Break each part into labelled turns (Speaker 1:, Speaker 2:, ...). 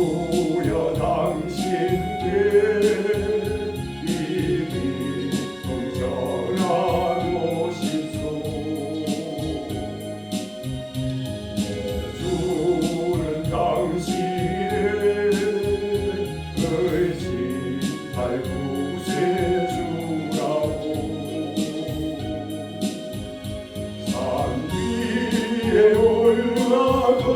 Speaker 1: 주여 당신께 이미 동정하고시소. 내 주는 당신의 의지할 구세주라고. 산 위에 올라가서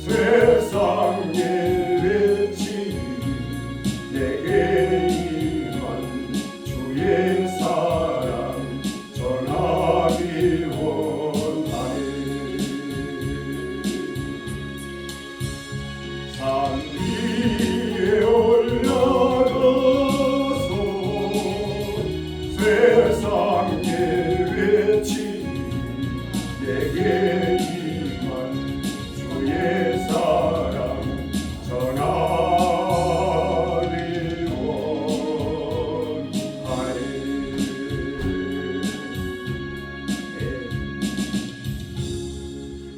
Speaker 1: 세상에 외치니 내게 임한 주의 사랑 전하기 원하네. 산 위에 올라가서 세상에 외치니 내게 임한 주의 사랑 전하리 원하네.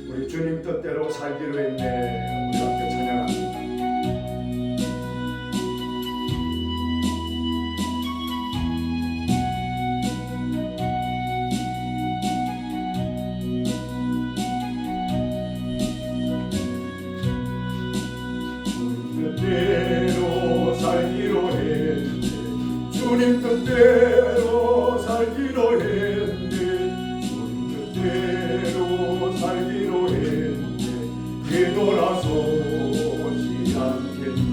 Speaker 1: 우리 주님 뜻대로 살기로 했네. 우리 함께 찬양합니다. 뜻대로 살기로 했네. 주님 뜻대로 살기로 했네. 주님 뜻대로 살기로 했네. 뒤돌아서지 않겠네.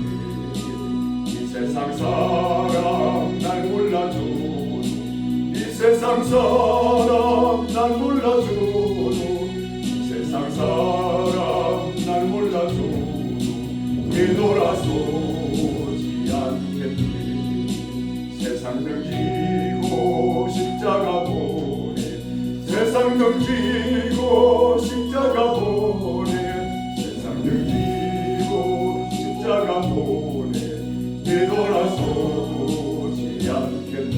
Speaker 1: 이 세상 사람 날 몰라줘도, 이 세상 사람 날 몰라줘도, 이 세상 사람 날 몰라줘도 뒤돌아서지 않겠네. 세상 넘기고 십자가 보내. 세상 넘기고 십자가 보내. 세상 넘기고 십자가 보내. 뒤돌아서지 않겠네.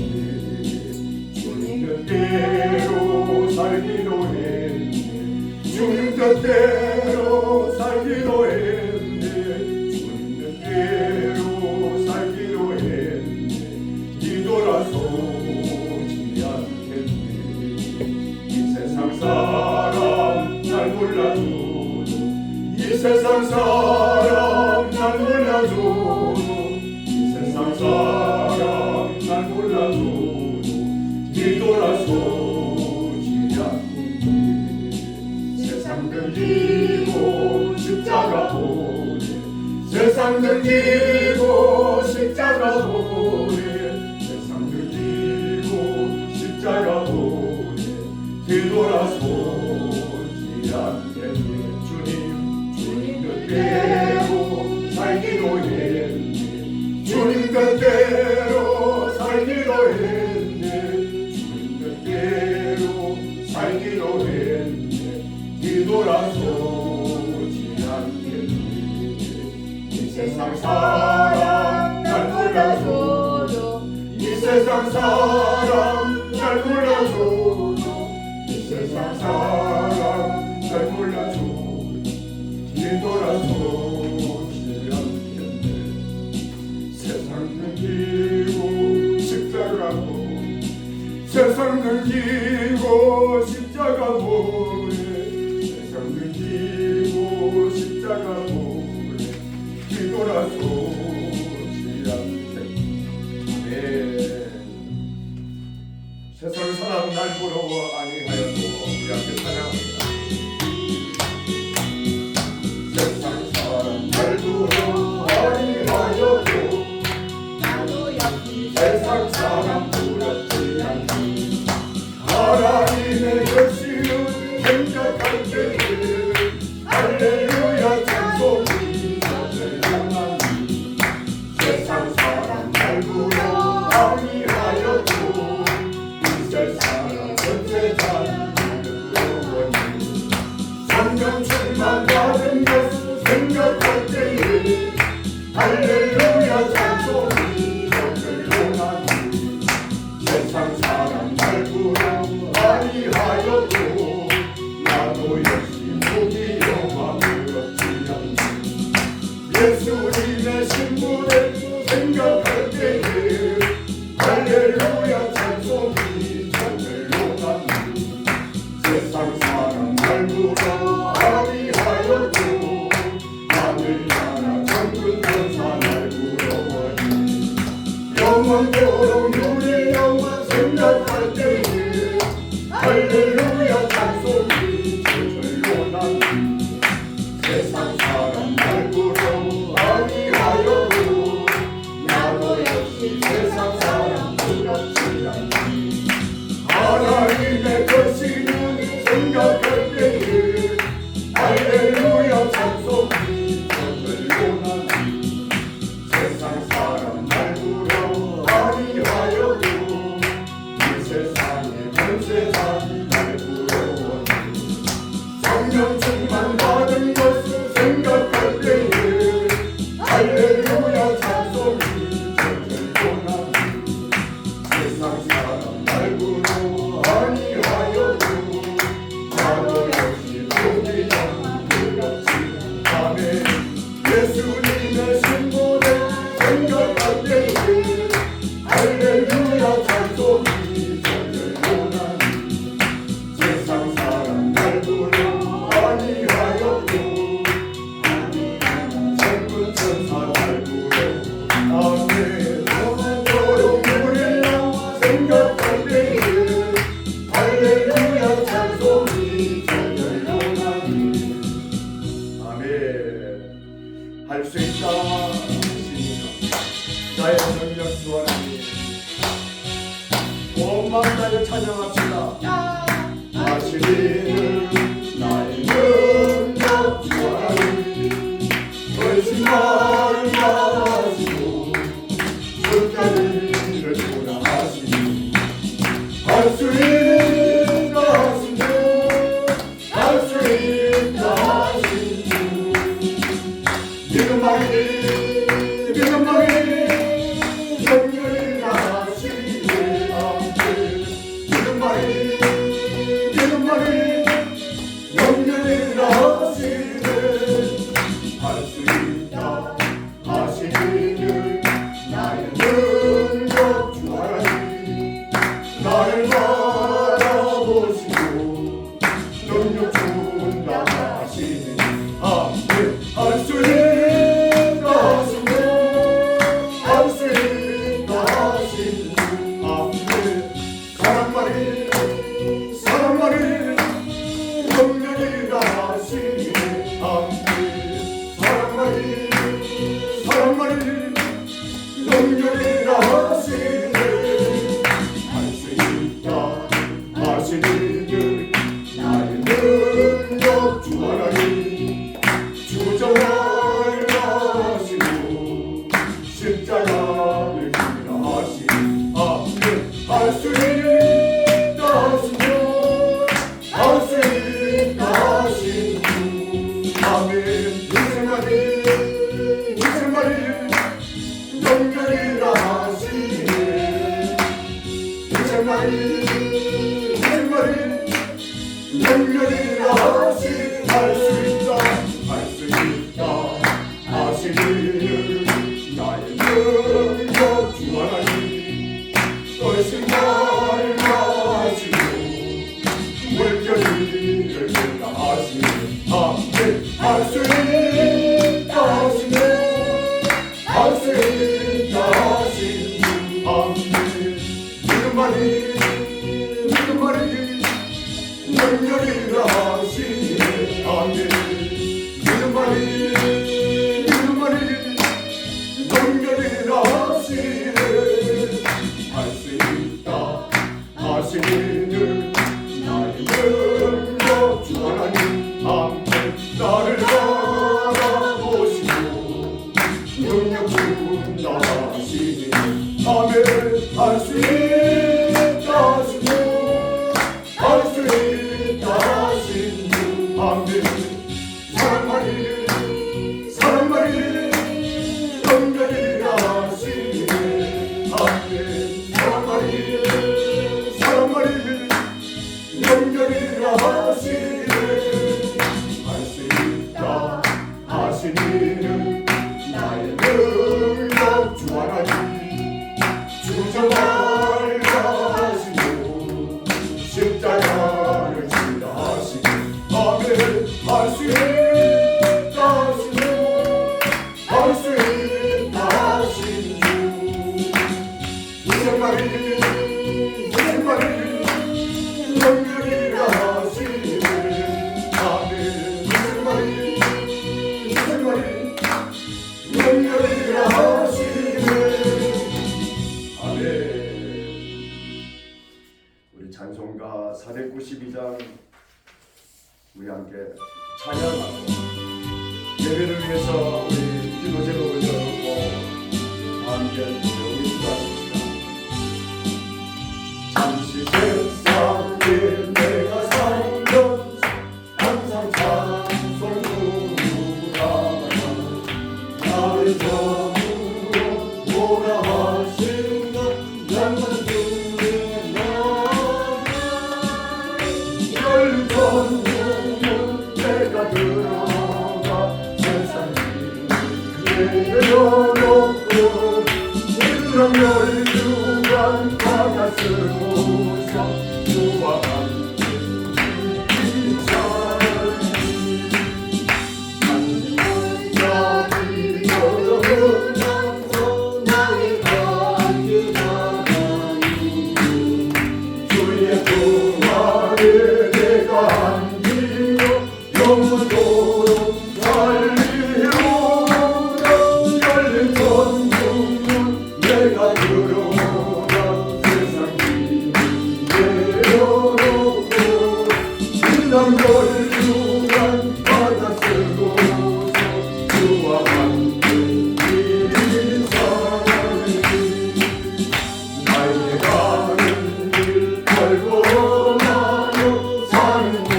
Speaker 1: 주님 뜻대로 살기로 했네. 주님 뜻대로 살기로 했네. 살기로 했네. 뒤돌아서지 않겠네. 이 세상 사람 날 몰라줘도, 이 세상 사람 날 몰라줘도, 이 세상 사람 날 몰라줘도 뒤돌아서지 않겠네. 세상 넘기고 십자가 보내. 세상 넘기고 십자가 보내. 세상 넘기고 십자가 보내. 뒤돌아서지 않겠네. 주님 뜻대로 살기로 했네. 주님 뜻대로 살기로 했네. 주님 뜻대로 살기로 했네. 뒤돌아서지 않겠네. 세상 사람 날 몰라줘도, 이 세상 사람 날 몰라줘도, 이 세상 사람 날 몰라줘도 뒤돌아서지 않겠네. 세상 넘기고 십자가 보내. 세상 넘기고 십자가 보내. 세상 넘기고 십자가 보내. 뒤돌아서지 않겠네. 세상 사람 날 부러워 아니하여도 우리 함께 찬양합니다. 세상 사람 날 부러워 아니하여도
Speaker 2: 나도 역시
Speaker 1: 세상 사람 부럽지 않니. 하나님의 계시는 생각할 때에 할렐루야 찬송이 세상 사람 날 부러워 아니하여도 이 세상은 전체 예수님의 신부를 생각할 때에 할렐루야 찬송이 전들로 나니 세상 사람 날 부러워하니 하여도 하늘 나라 천군 천사 날 부러워하니 영원토록 누릴 영원 생각할 때에 할렐루야 찬송이 전들로 나니 세상 사람 날 부러워하니 하여도 나도 역시 세상 사람 부럽지 않니 하나님의 거시는 생각할 때에 할렐루야 찬송이 전들고 나니 세상 사람 날 부러워하니 하여도 이 세상의 전 세상이 날 부러워하니 성령 충만 받은 것을 생각할 때에 할렐루야 찬송이 전들고 나니 세상 사람 날 부러워하니 하여도 나도 역시 복이 너무 부럽지 아멘 예수님의 신부를 생각할 때에 할렐루야 찬송이 전들고 나니 세상 사람 날 부러워하니 하여도 천군 천사 날 부러워 아멘 영원토록 누릴 영원 생각할 때에 할렐루야 찬송이 전들고 나니 아멘 할 수 있다 하시니까 나의 능력 주 하나님 온 마음 다해 찬양합시다 하시리는 나의 능력 주 하나님 훨씬 나를 낳으시고 끝까지를 보라 하시니 할 수 있다 하신 주할 수 있다 하신 주 믿음 말이 영원히 하시네 아멘 믿음 말이 영원히 하시네 할 수 있다 하시는 나의 능력 주 하나님 나를 바라보시고 능력 준다 하시니 아멘 할 수 있다 하시네 할 수 있다 하시니 아멘 사랑만이 영원히라 하시니 아멘 사랑만이 영원히라 하시니 할 수 있다 하시니 나의 능력 주 하나님 주전을 하시고 십자가를 지라 하시니 아멘 할 수 있다 하시니 할 수 있다 하시니 아멘 무슨 말이 영원히라 하시니 무슨 말이 영원히라 하시니 할 수 있다 하시니 나의 능력 주 하나님 훨씬 나를 낳으시고 물결이를 쏟아 하시니 아멘 할 수 있다 하시니 할 수 있다 하시니 아멘 믿음 말이 영원히라 하시니 아멘 믿음 말이 영원히라 하시니 할 수 있다 하시니 나의 능력 주 하나님 아멘 나를 바라보시고 능력 준다 하시니 아멘 할 수 있다 하시니 할 수 있다 하시니 아멘 사랑만이 영원히라 하시니 아멘 사랑만이 영원히라 하시니 할 수 있다 하시니는 예배를 위해서 우리 기도 제목을 열고 함께 조용히 기도하십시다. 잠시 세상에 내가 살던 항상 찬송 부르다가 나를 저물어 오라 하신다. 양만 주의 나라 열전 부문 내가 들어가 세상 길에 열어놓고 일남 열주간 바다 쓰고서 주와 함께 주의 부활에 내가 안기며 영원토록 살리로다. 열린 전문문 내가 들어가 세상 길에 열어놓고 일남 열주간 바다 쓰고서 주와 함께 나에게 가는 길 걸고나며 사는 곳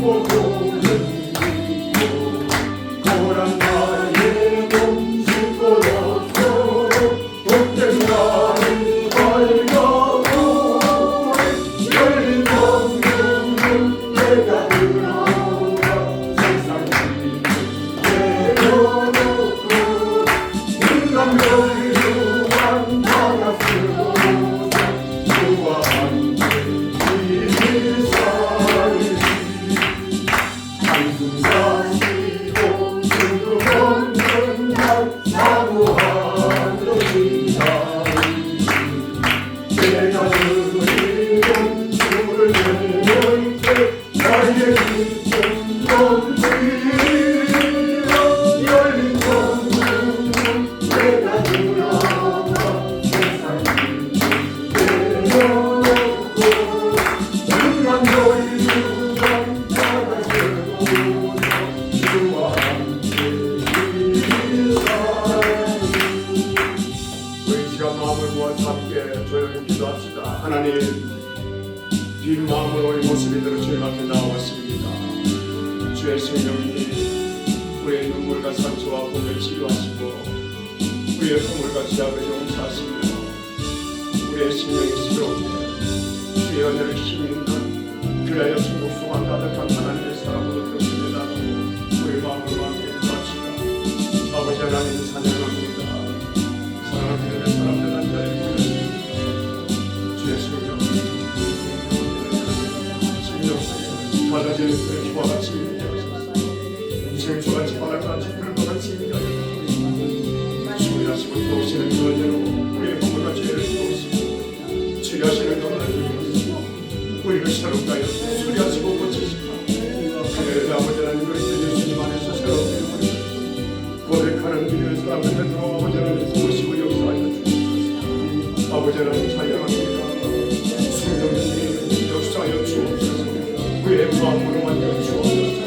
Speaker 1: 보고는 믿고 고란 나의 몸 싣고 없어도 복된 나를 밝아오리. 열린 전문문 내가 들어가 세상 길에 열어놓고 인간 열주만 바다 쓰고서 주와 함께 살리. 한숨 자시고 수도 없는 날 사모하러 기다리니 내가 드리는 주를 내놓을 때 나의 기쁨 넘치리라. 열린 전문문 내가 들어가 세상 길에 열어놓고 인간 열주간 바다 쓰고서 주와 함께 살리. 우리 시간 마음을 모아서 함께 조용히 기도합시다. 하나님, 빈 마음으로 우리 모습이 들어 주님 앞에 나왔습니다. 주의 성령이 우리의 눈물과 상처와 아픔을 치유하시고 우리의 허물과 죄악을 용서하시며 우리의 심령이 새롭게 주의 은혜를 힘입는 그리하여 천국 소망 가득한 하나님의 사랑으로 되십니다. 우리 마음으로 함께 기도합시다. 아버지 하나님 찬양합니다. 사랑하는 그들의 사람들 한 자리에 모였습니다. 주의 성령 심령 속에 받아지는 그 기와 같이 임하소서. 생수같이 바다같이 불과 같이 임하소서. 주의하시고 도우시는 그 은혜로 우리의 허물과 죄를 도우시고 치료하시는 그 하나님 우리를 새롭게 하여 수리하시고 고치시고 하늘의 아버지 하나님 그리스도 예수님 안에서 새롭게 하여 고백하는 믿음의 사람들을 들어 아버지 하나님 도우시고 역사하여 주옵소서. 아버지 하나님 찬양합니다. 성령님이 역사하여 주옵소서. 우리의 마음으로 만져 주옵소서.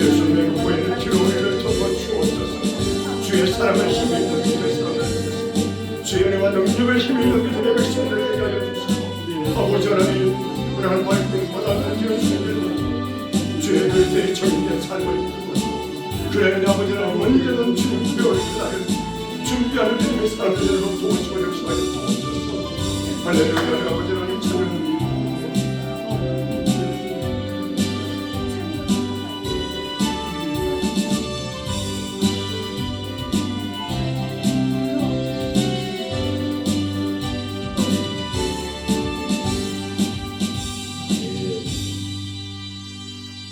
Speaker 1: 예수님의 구원의 피로 우리를 덮어 주옵소서. 주의 사랑을 힘이 있는 주의 사랑을 주옵소서. 주의 은혜와 능력을 힘이 있는 주의 백성들에게 하여 주시고 아버지 하나님 우리 하나님 말씀보다 나뉘어 주시는 주의 글대의 정인된 삶을 이루고 그래 아버지 하나님 언제든 주님 배울 날을 준비하는 주님의 사람들로 도우시고 역사하여 주옵소서. 할렐루야. 아버지 하나님 찬양합니다.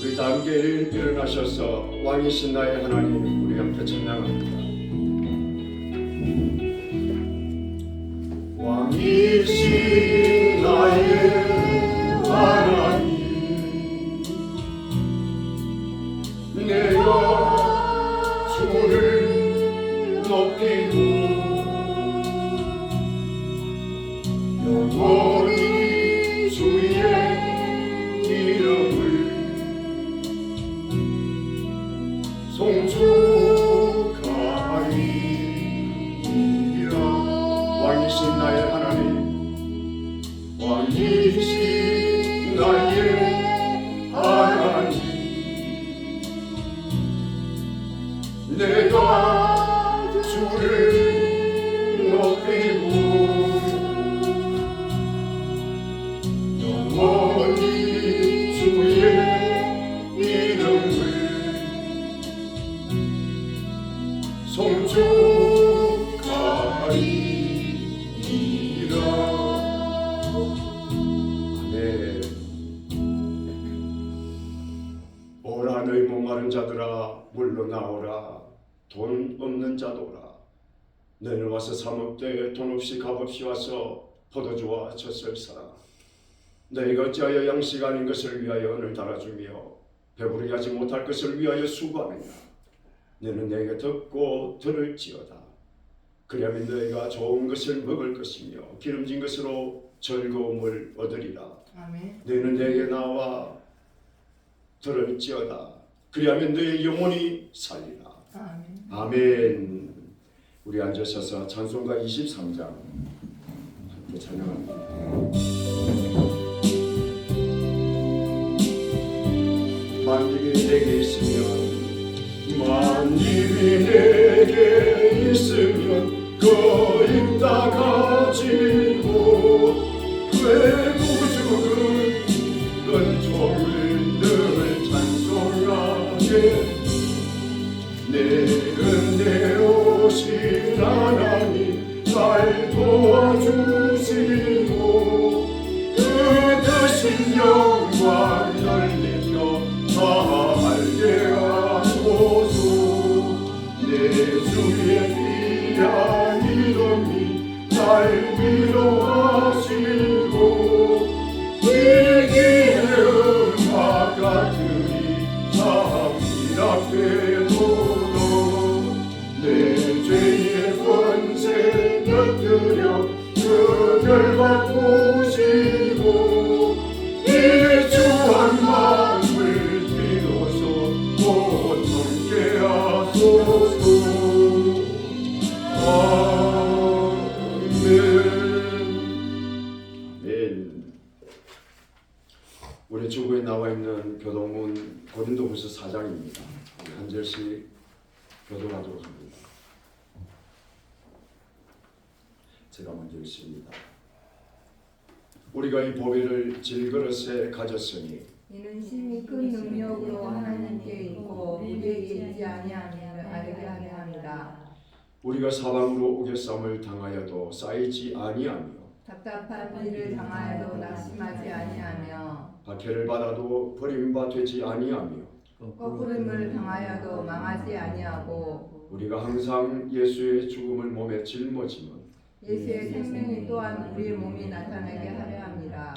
Speaker 1: 우리 다 함께 일어나셔서 왕이신 나의 하나님 우리 함께 찬양합니다. 왕이신 나의 하나님 내가 주를 높이고 영원히 주의 이름을 송축 왕이신 나의 하나님, 왕이신 나의 하나님, 내가 주를 높이고 영원히 주의 이름을 송축하리이다. 아멘. 오라 너희 목마른 자들아 물로 나오라. 돈 없는 자도라. 너희는 와서 사 먹되 돈 없이 값없이 와서 포도주와 젖을 사라. 너희가 어찌하여 양식 아닌 것을 위하여 은을 달아주며 배부르게 하지 못할 것을 위하여 수고하느냐. 너는 내게 듣고 들을지어다. 그리하면 너희가 좋은 것을 먹을 것이며 기름진 것으로 즐거움을 얻으리라.
Speaker 2: 아멘.
Speaker 1: 너희는 내게 나와 들을지어다. 그리하면 너희 영혼이 살리라.
Speaker 2: 아멘.
Speaker 1: 아멘. 우리 앉으셔서 찬송가 23장 함께 찬양합니다. 만님이 내게 있으면 만님이 내게 있으면 거입 다 가지고 외구죽은 은총을 늘 찬송하게 내 은혜로우신 하나님 날 도와주시고 그 크신 영광 열리며 살게 하소서. 내 주의 귀한 이름이 날 위로하시고 이기의 음악 같으니 참이랍되도록 내 죄의 권세 곁들여 그별 바꾸시고 이 주한 마음을 비로소 못 넘게 하소서. 아멘. 우리 주부에 나와 있는 교동문 고린도후서 4장입니다. 한 절씩 교독하도록 합니다. 제가 먼저 읽습니다. 우리가 이 보배를 질그릇에 가졌으니
Speaker 2: 이는 심히 큰 능력으로 하나님께 있고 우리에게 있지 아니함을 알게 하려 합니다.
Speaker 1: 우리가 사방으로 우겨쌈을 당하여도 쌓이지 아니하며
Speaker 2: 답답한 일을 당하여도 낙심하지 아니하며
Speaker 1: 박해를 받아도 버림받지 아니하며
Speaker 2: 거꾸름을 당하여도 망하지 아니하고
Speaker 1: 우리가 항상 예수의 죽음을 몸에 짊어지면
Speaker 2: 예수의 생명이 또한 우리의 몸에 나타나게 하려 합니다.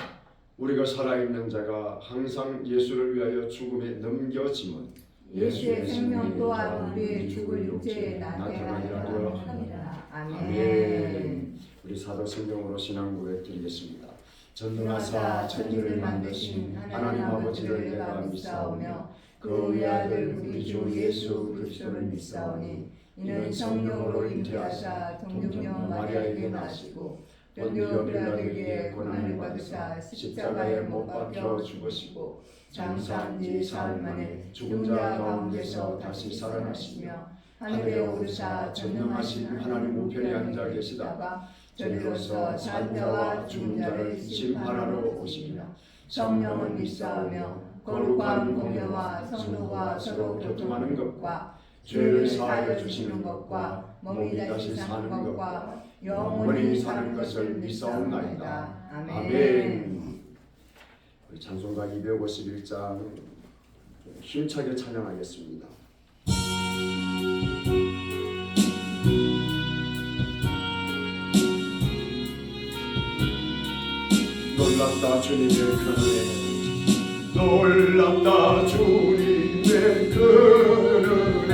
Speaker 1: 우리가 살아있는 자가 항상 예수를 위하여 죽음에 넘겨지면
Speaker 2: 예수의 생명 또한 우리의 죽을 육체에 나타나게 하려 합니다. 아멘.
Speaker 1: 우리 사도 성경으로 신앙 고백 드리겠습니다. 전능하사 천지를 만드신 하나님 아버지를 내가 믿사오며 그 외아들 우리 주 예수 그리스도를 믿사오니 이는 성령으로 잉태하사 동정녀 마리아에게 나시고 본디오 빌라도에게 고난을 받으사 십자가에 못 박혀 죽으시고 장사한 지 사흘 만에 죽은 자 가운데서 다시 살아나시며 하늘에 오르사 전능하신 하나님 우편에 앉아 계시다가 저리로서 산 자와 죽은 자를 심판하러 오시리라. 성령을 믿사오며 거룩한 공회와 성도가 서로 교통하는 것과 죄를 사하여 주시는 것과 몸이 다시 사는 것과 영원히 사는 것을 믿사옵나이다. 아멘. 우리 찬송가 251장 힘차게 찬양하겠습니다. 놀랍다 주님의 큰 은혜, 놀랍다 주님의 큰 은혜,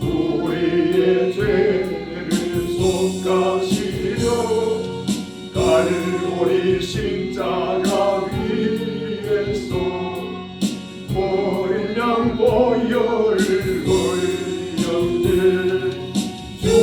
Speaker 1: 우리의 죄를 속가시려 갈보리 십자가 위에서 어린 양 보혈을 흘렸네. 주의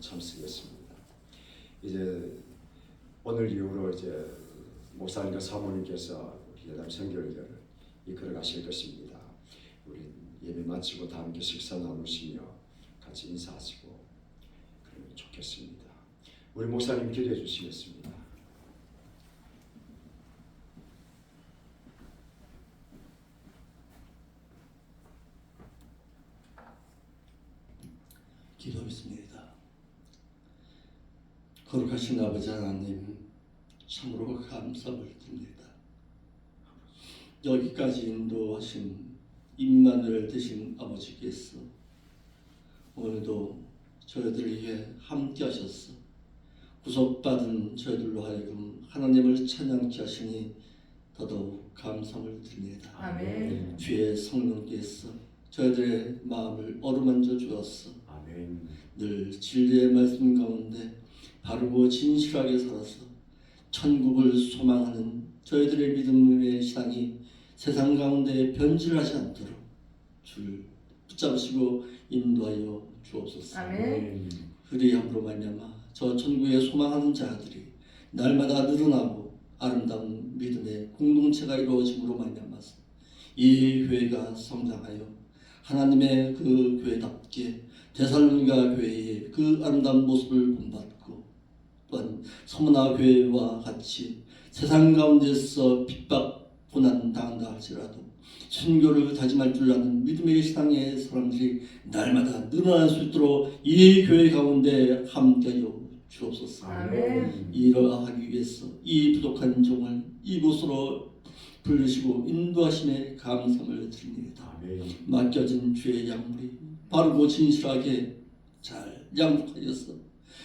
Speaker 1: 참석했습니다. 이제 오늘 이후로 이제 목사님과 사모님께서 예담 선교를 이끌어 가실 것입니다. 우리 예배 마치고 다 함께 식사 나누시며 같이 인사하시고 그러면 좋겠습니다. 우리 목사님 기도해 주시겠습니다.
Speaker 3: 기도하겠습니다. 거룩하신 아버지 하나님, 참으로 감사를 드립니다. 여기까지 인도하신 임마누엘 되신 아버지께서 오늘도 저희들을 위해 함께 하셨어 구속받은 저희들로 하여금 하나님을 찬양케 하시니 더더욱 감사를 드립니다.
Speaker 2: 아멘.
Speaker 3: 주의 성령께서 저희들의 마음을 어루만져 주었어
Speaker 1: 아멘.
Speaker 3: 늘 진리의 말씀 가운데 바르고 진실하게 살아서 천국을 소망하는 저희들의 믿음의 신앙이 세상 가운데 변질하지 않도록 줄 붙잡으시고 인도하여 주옵소서.
Speaker 2: 아멘.
Speaker 3: 그리함으로 말미암아 저 천국에 소망하는 자들이 날마다 늘어나고 아름다운 믿음의 공동체가 이루어짐으로 말미암아서 이 교회가 성장하여 하나님의 그 교회답게 데살로니가 교회의 그 아름다운 모습을 본받고 또한 서문화 교회와 같이 세상 가운데서 핍박 고난 당한다 할지라도 순교를 다짐할 줄 아는 믿음의 신앙의 사람들이 날마다 늘어날 수 있도록 이 교회 가운데 함께하여 주옵소서.
Speaker 2: 아멘.
Speaker 3: 이러하기 위해서 이 부족한 종을 이곳으로 부르시고 인도하심에 감사를 드립니다.
Speaker 1: 아멘.
Speaker 3: 맡겨진 주의 약물이 바르고 진실하게 잘 양육하여서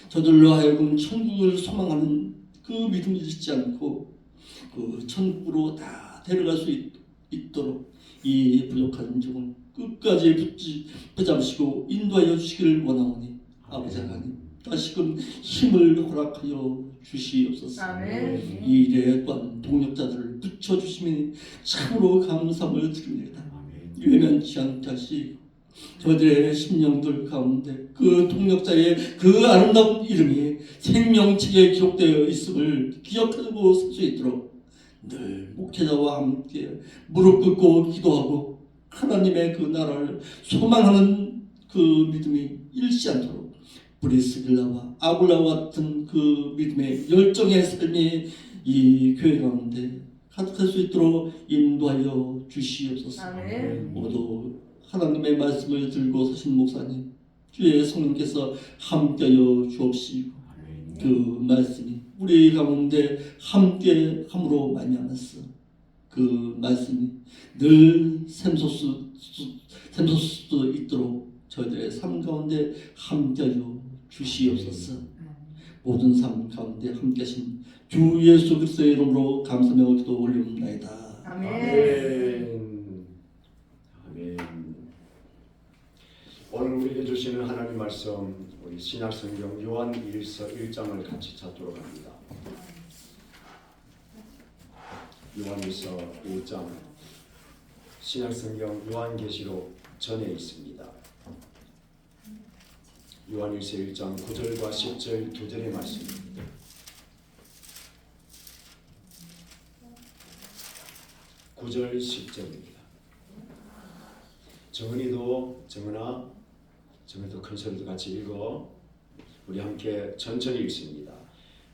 Speaker 3: 저들로 하여금 천국을 소망하는 그 믿음이 잃지 않고 그 천국으로 다 데려갈 수 있도록 이 부족한 종을 끝까지 붙잡으시고 인도하여 주시기를 원하오니 아버지 하나님 다시금 힘을 허락하여 주시옵소서.
Speaker 2: 아멘.
Speaker 3: 이 일에 또한 동력자들을 붙여주시니 참으로 감사를 드립니다.
Speaker 1: 아멘.
Speaker 3: 외면치 않게 하시고 저들의 심령들 가운데 그 동력자의 그 아름다운 이름이 생명책에 기록되어 있음을 기억하고 살 수 있도록 늘 목회자와 함께 무릎 꿇고 기도하고 하나님의 그 나라를 소망하는 그 믿음이 잃지 않도록 브리스길라와 아굴라와 같은 그 믿음의 열정의 삶이 이 교회 가운데 가득할 수 있도록 인도하여 주시옵소서.
Speaker 2: 아멘.
Speaker 3: 모두 하나님의 말씀을 들고 서신 목사님 주의 성령께서 함께하여 주옵시고
Speaker 1: 아멘.
Speaker 3: 그 말씀이 우리 가운데 함께 함으로 말미암았어. 그 말씀이 늘 샘솟을 수 있도록 저희들의 삶 가운데 함께하여 주시옵소서. 모든 삶 가운데 함께하신 주 예수 그리스도의 이름으로 감사하며 기도 올리옵나이다.
Speaker 2: 아멘.
Speaker 1: 아멘. 아멘. 오늘 우리에게 주시는 하나님 말씀 우리 신약성경 요한 1서 1장을 같이 찾도록 합니다. 요한 1서 1장 신약성경 요한계시록 전에 있습니다. 요한 1서 1장 9절과 10절 두 절의 말씀입니다. (9절) 10절입니다. 정은이도 큰 소리도 같이 읽어 우리 함께 천천히 읽습니다.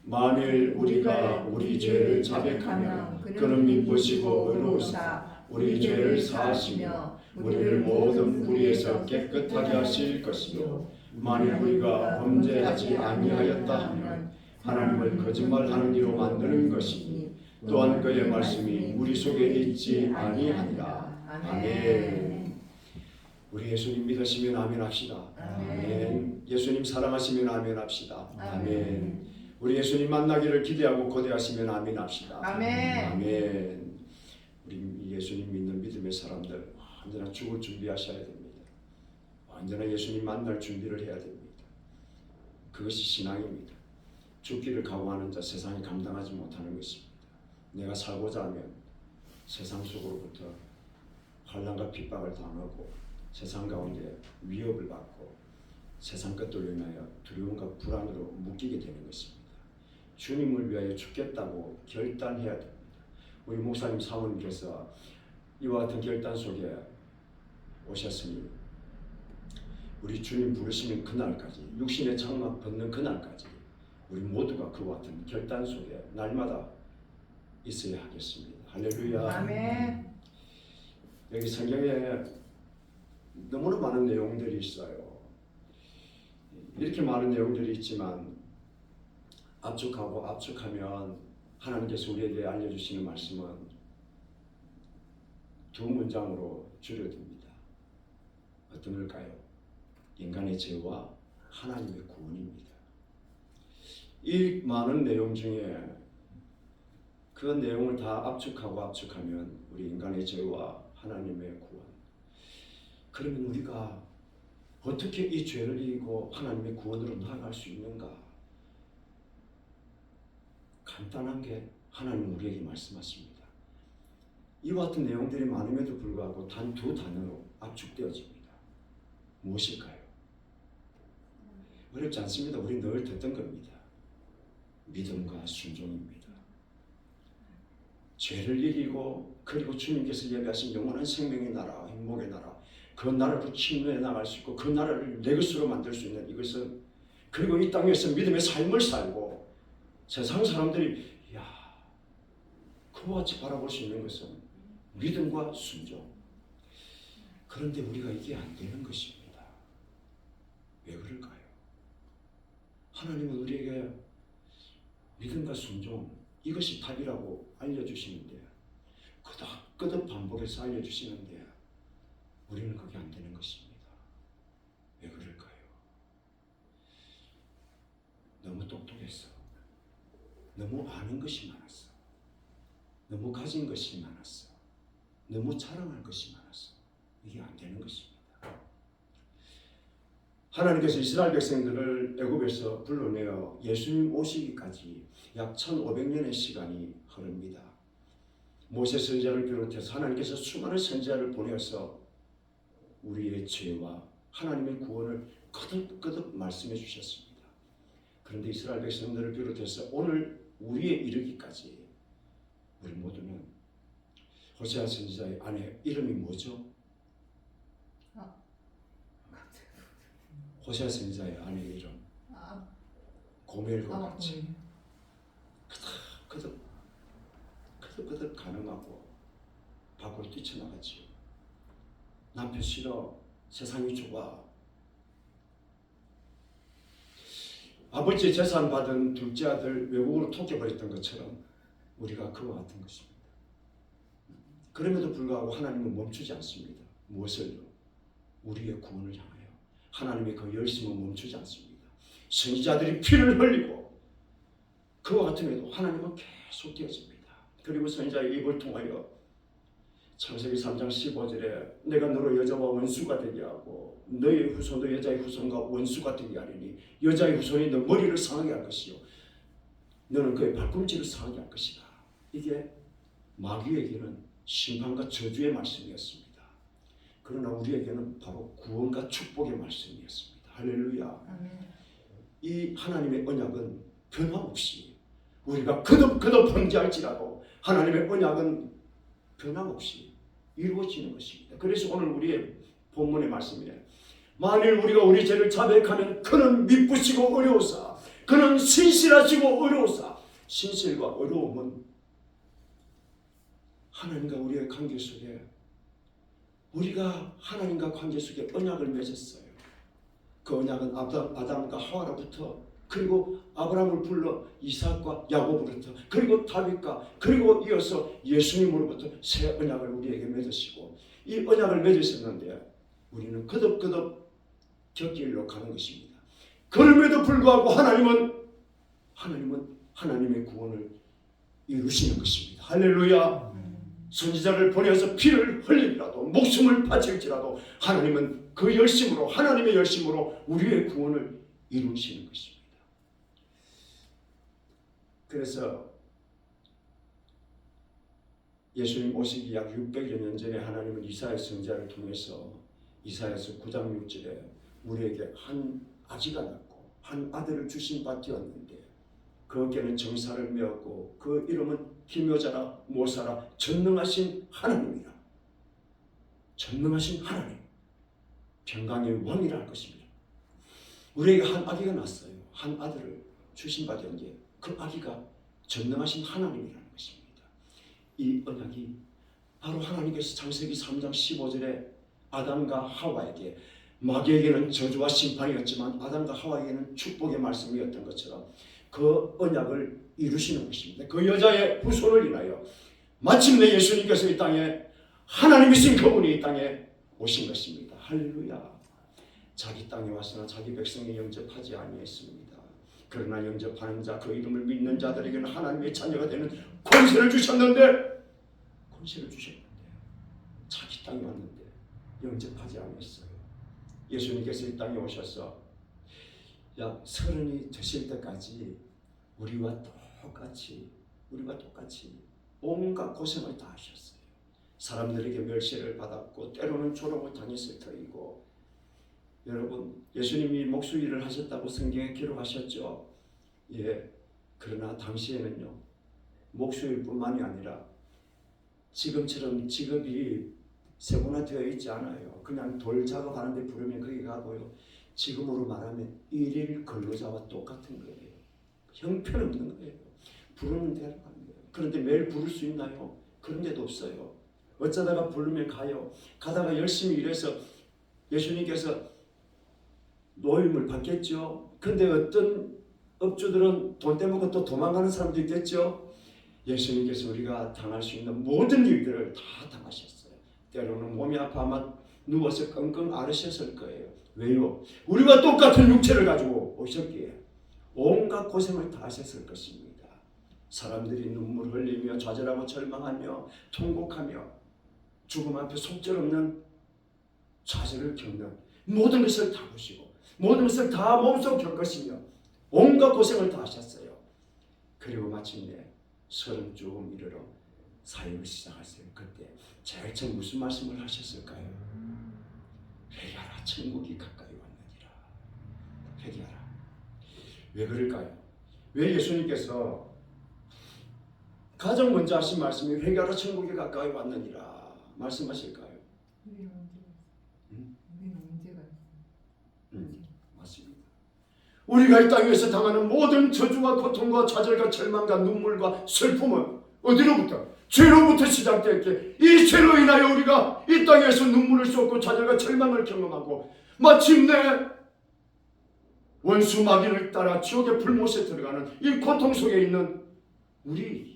Speaker 1: 만일 우리가 우리 죄를 자백하면 그는 미쁘시고 의로우사 우리 죄를 사하시며 우리를 모든 불의에서 깨끗하게 하실 것이요 만일 우리가 범죄하지 아니하였다 하면 하나님을 거짓말하는 이로 만드는 것이니 또한 그의 말씀이 우리 속에 있지 아니하니라. 아멘. 우리 예수님 믿으시면 아멘 합시다. 아멘. 예수님 사랑하시면 아멘 합시다. 아멘. 우리 예수님 만나기를 기대하고 고대하시면 아멘 합시다.
Speaker 2: 아멘.
Speaker 1: 아멘. 우리 예수님 믿는 믿음의 사람들 언제나 죽을 준비하셔야 됩니다. 언제나 예수님 만날 준비를 해야 됩니다. 그것이 신앙입니다. 죽기를 각오하는 자 세상이 감당하지 못하는 것입니다. 내가 살고자 하면 세상 속으로부터 환난과 핍박을 당하고 세상 가운데 위협을 받고
Speaker 4: 세상 것들로 인하여 두려움과 불안으로 묶이게 되는 것입니다. 주님을 위하여 죽겠다고 결단해야 됩니다. 우리 목사님 사모님께서 이와 같은 결단 속에 오셨으니 우리 주님 부르시는 그날까지, 육신의 장막 벗는 그날까지 우리 모두가 그와 같은 결단 속에 날마다 있어야 하겠습니다. 할렐루야.
Speaker 2: 아멘.
Speaker 4: 여기 성경에 너무나 많은 내용들이 있어요. 이렇게 많은 내용들이 있지만 압축하고 압축하면 하나님께서 우리에게 알려주시는 말씀은 두 문장으로 줄여듭니다. 어떤 걸까요? 인간의 죄와 하나님의 구원입니다. 이 많은 내용 중에 그 내용을 다 압축하고 압축하면 우리 인간의 죄와 하나님의 구원. 그러면 우리가 어떻게 이 죄를 이기고 하나님의 구원으로 나아갈 수 있는가? 간단한 게 하나님 우리에게 말씀하십니다. 이와 같은 내용들이 많음에도 불구하고 단 두 단어로 압축되어집니다. 무엇일까요? 어렵지 않습니다. 우리 늘 듣던 겁니다. 믿음과 순종입니다. 죄를 이기고 그리고 주님께서 예배하신 영원한 생명의 나라, 행복의 나라, 그 나라로 침노해 나갈 수 있고 그 나라를 내 것으로 만들 수 있는 이것은, 그리고 이 땅에서 믿음의 삶을 살고 세상 사람들이 그와 같이 바라볼 수 있는 것은 믿음과 순종. 그런데 우리가 이게 안 되는 것입니다. 왜 그럴까요? 하나님은 우리에게 믿음과 순종, 이것이 답이라고 알려주시는데, 끄덕끄덕 반복해서 알려주시는데 우리는 그게 안 되는 것입니다. 왜 그럴까요? 너무 똑똑했어. 너무 아는 것이 많았어. 너무 가진 것이 많았어. 너무 자랑할 것이 많았어. 이게 안 되는 것입니다. 하나님께서 이스라엘 백성들을 애굽에서 불러내어 예수님 오시기까지 약 1500년의 시간이 흐릅니다. 모세 선지자를 비롯해서 하나님께서 수많은 선지자를 보내어서 우리의 죄와 하나님의 구원을 거듭거듭 말씀해 주셨습니다. 그런데 이스라엘 백성들을 비롯해서 오늘 우리에 이르기까지 우리 모두는 호세아 선지자의 아내 이름이 뭐죠? 호세아 선지자의 아내 이름 고멜과 같이 그득 가능하고 밖으로 뛰쳐나갔지요. 남편 싫어, 세상이 좁아. 아버지의 재산 받은 둘째 아들 외국으로 토껴버렸던 것처럼 우리가 그와 같은 것입니다. 그럼에도 불구하고 하나님은 멈추지 않습니다. 무엇을요? 우리의 구원을 향하여 하나님의 그 열심은 멈추지 않습니다. 선지자들이 피를 흘리고 그와 같음에도 하나님은 계속 되어집니다. 그리고 선지자의 입을 통하여 창세기 3장 15절에 내가 너로 여자와 원수가 되게 하고 너의 후손도 여자의 후손과 원수가 되게 하리니 여자의 후손이 너 머리를 상하게 할 것이요 너는 그의 발꿈치를 상하게 할 것이다. 이게 마귀에게는 심판과 저주의 말씀이었습니다. 그러나 우리에게는 바로 구원과 축복의 말씀이었습니다. 할렐루야. 이 하나님의 언약은 변함없이 우리가 거듭거듭 범죄할지라도 하나님의 언약은 변함없이 이루어지는 것입니다. 그래서 오늘 우리의 본문의 말씀이에요. 만일 우리가 우리 죄를 자백하면 그는 미쁘시고 어려우사 그는 신실하시고 어려우사. 신실과 어려움은 하나님과 우리의 관계 속에, 우리가 하나님과 관계 속에 언약을 맺었어요. 그 언약은 아담과 하와로부터, 그리고 아브라함을 불러 이삭과 야곱으로부터, 그리고 다윗과, 그리고 이어서 예수님으로부터 새 언약을 우리에게 맺으시고, 이 언약을 맺으셨는데 우리는 거듭거듭 곁길로 가는 것입니다. 그럼에도 불구하고 하나님은 하나님의 구원을 이루시는 것입니다. 할렐루야. 선지자를 보내서 피를 흘리더라도 목숨을 바칠지라도 하나님은 그 열심으로, 하나님의 열심으로 우리의 구원을 이루시는 것입니다. 그래서 예수님 오시기 약 600여 년 전에 하나님은 이사야 선지자를 통해서 이사야서 9장 6절에 우리에게 한 아기가 낳고 한 아들을 주신 바 되었는데 그 어깨는 정사를 메었고 그 이름은 기묘자라 모사라 전능하신 하나님이라. 전능하신 하나님, 평강의 왕이라 할 것입니다. 우리에게 한 아기가 났어요. 한 아들을 주신 바 되었는데 그 아기가 전능하신 하나님이라는 것입니다. 이 언약이 바로 하나님께서 창세기 3장 15절에 아담과 하와에게, 마귀에게는 저주와 심판이었지만 아담과 하와에게는 축복의 말씀이었던 것처럼 그 언약을 이루시는 것입니다. 그 여자의 후손을 인하여 마침내 예수님께서 이 땅에, 하나님이신 그분이 이 땅에 오신 것입니다. 할렐루야. 자기 땅에 왔으나 자기 백성이 영접하지 아니했습니다. 그러나 영접하는 자, 그 이름을 믿는 자들에게는 하나님의 자녀가 되는 권세를 주셨는데 자기 땅에 왔는데 영접하지 않았어요. 예수님께서 이 땅에 오셔서 약 30이 되실 때까지 우리와 똑같이 온갖 고생을 다 하셨어요. 사람들에게 멸시를 받았고 때로는 조롱을 당했을 터이고, 여러분 예수님이 목수일을 하셨다고 성경에 기록하셨죠. 예. 그러나 당시에는요, 목수일뿐만이 아니라 지금처럼 직업이 세분화되어 있지 않아요. 그냥 돌 작업하는데 부르면 거기 가고요. 지금으로 말하면 일일 근로자와 똑같은 거예요. 형편없는 거예요. 부르는 대로 가는 거예요. 그런데 매일 부를 수 있나요? 그런 데도 없어요. 어쩌다가 부르면 가요. 가다가 열심히 일해서 예수님께서 노임을 받겠죠. 그런데 어떤 업주들은 돈 떼먹고 또 도망가는 사람도 있겠죠. 예수님께서 우리가 당할 수 있는 모든 일들을 다 당하셨어요. 때로는 몸이 아파 아마 누워서 끙끙 앓으셨을 거예요. 왜요? 우리와 똑같은 육체를 가지고 오셨기에 온갖 고생을 다 하셨을 것입니다. 사람들이 눈물 흘리며 좌절하고 절망하며 통곡하며 죽음 앞에 속절없는 좌절을 겪는 모든 것을 다 보시고 모든 것을 다 몸소 겪으시며 온갖 고생을 다 하셨어요. 그리고 마침내 30쯤 이르러 사역을 시작하세요. 그때 제일 처음 무슨 말씀을 하셨을까요? 회개하라, 천국이 가까이 왔느니라. 회개하라. 왜 그럴까요? 왜 예수님께서 가장 먼저 하신 말씀이 회개하라, 천국이 가까이 왔느니라 말씀하실까요? 맞습니다. 우리가 이 땅에서 당하는 모든 저주와 고통과 좌절과 절망과 눈물과 슬픔은 어디로부터? 죄로부터 시작됐기에 이 죄로 인하여 우리가 이 땅에서 눈물을 쏟고 좌절과 절망을 경험하고 마침내 원수 마귀를 따라 지옥의 불못에 들어가는 이 고통 속에 있는 우리에게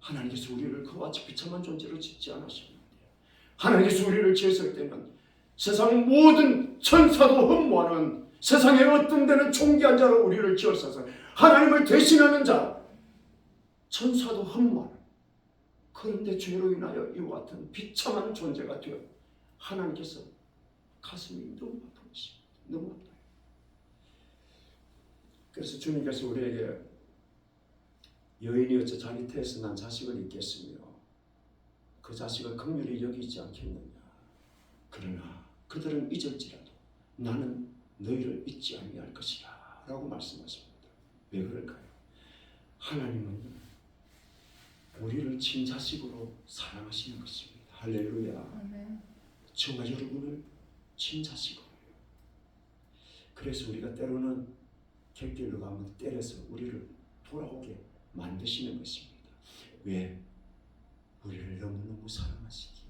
Speaker 4: 하나님께서 우리를 그와 같이 비참한 존재로 짓지 않으셨는데, 하나님께서 우리를 지었을 때는 세상 모든 천사도 흠모하는 세상의 어떤 데는 존귀한 자로 우리를 지었어서 하나님을 대신하는 자, 천사도 흠모하는, 그런데 죄로 인하여 이와 같은 비참한 존재가 되어 하나님께서 가슴이 너무 아픈 것입니다. 너무 아파요. 그래서 주님께서 우리에게 여인이 어찌 자기 태에서 난 자식을 잊겠으며 그 자식을 긍휼히 여기지 않겠느냐. 그러나 그들은 잊을지라도 나는 너희를 잊지 아니할 것이라 라고 말씀하십니다. 왜 그럴까요? 하나님은 우리를 친자식으로 사랑하시는 것입니다. 할렐루야. 저와 여러분을 친자식으로. 그래서 우리가 때로는 객길로 가면 때려서 우리를 돌아오게 만드시는 것입니다. 왜? 우리를 너무너무 사랑하시기에.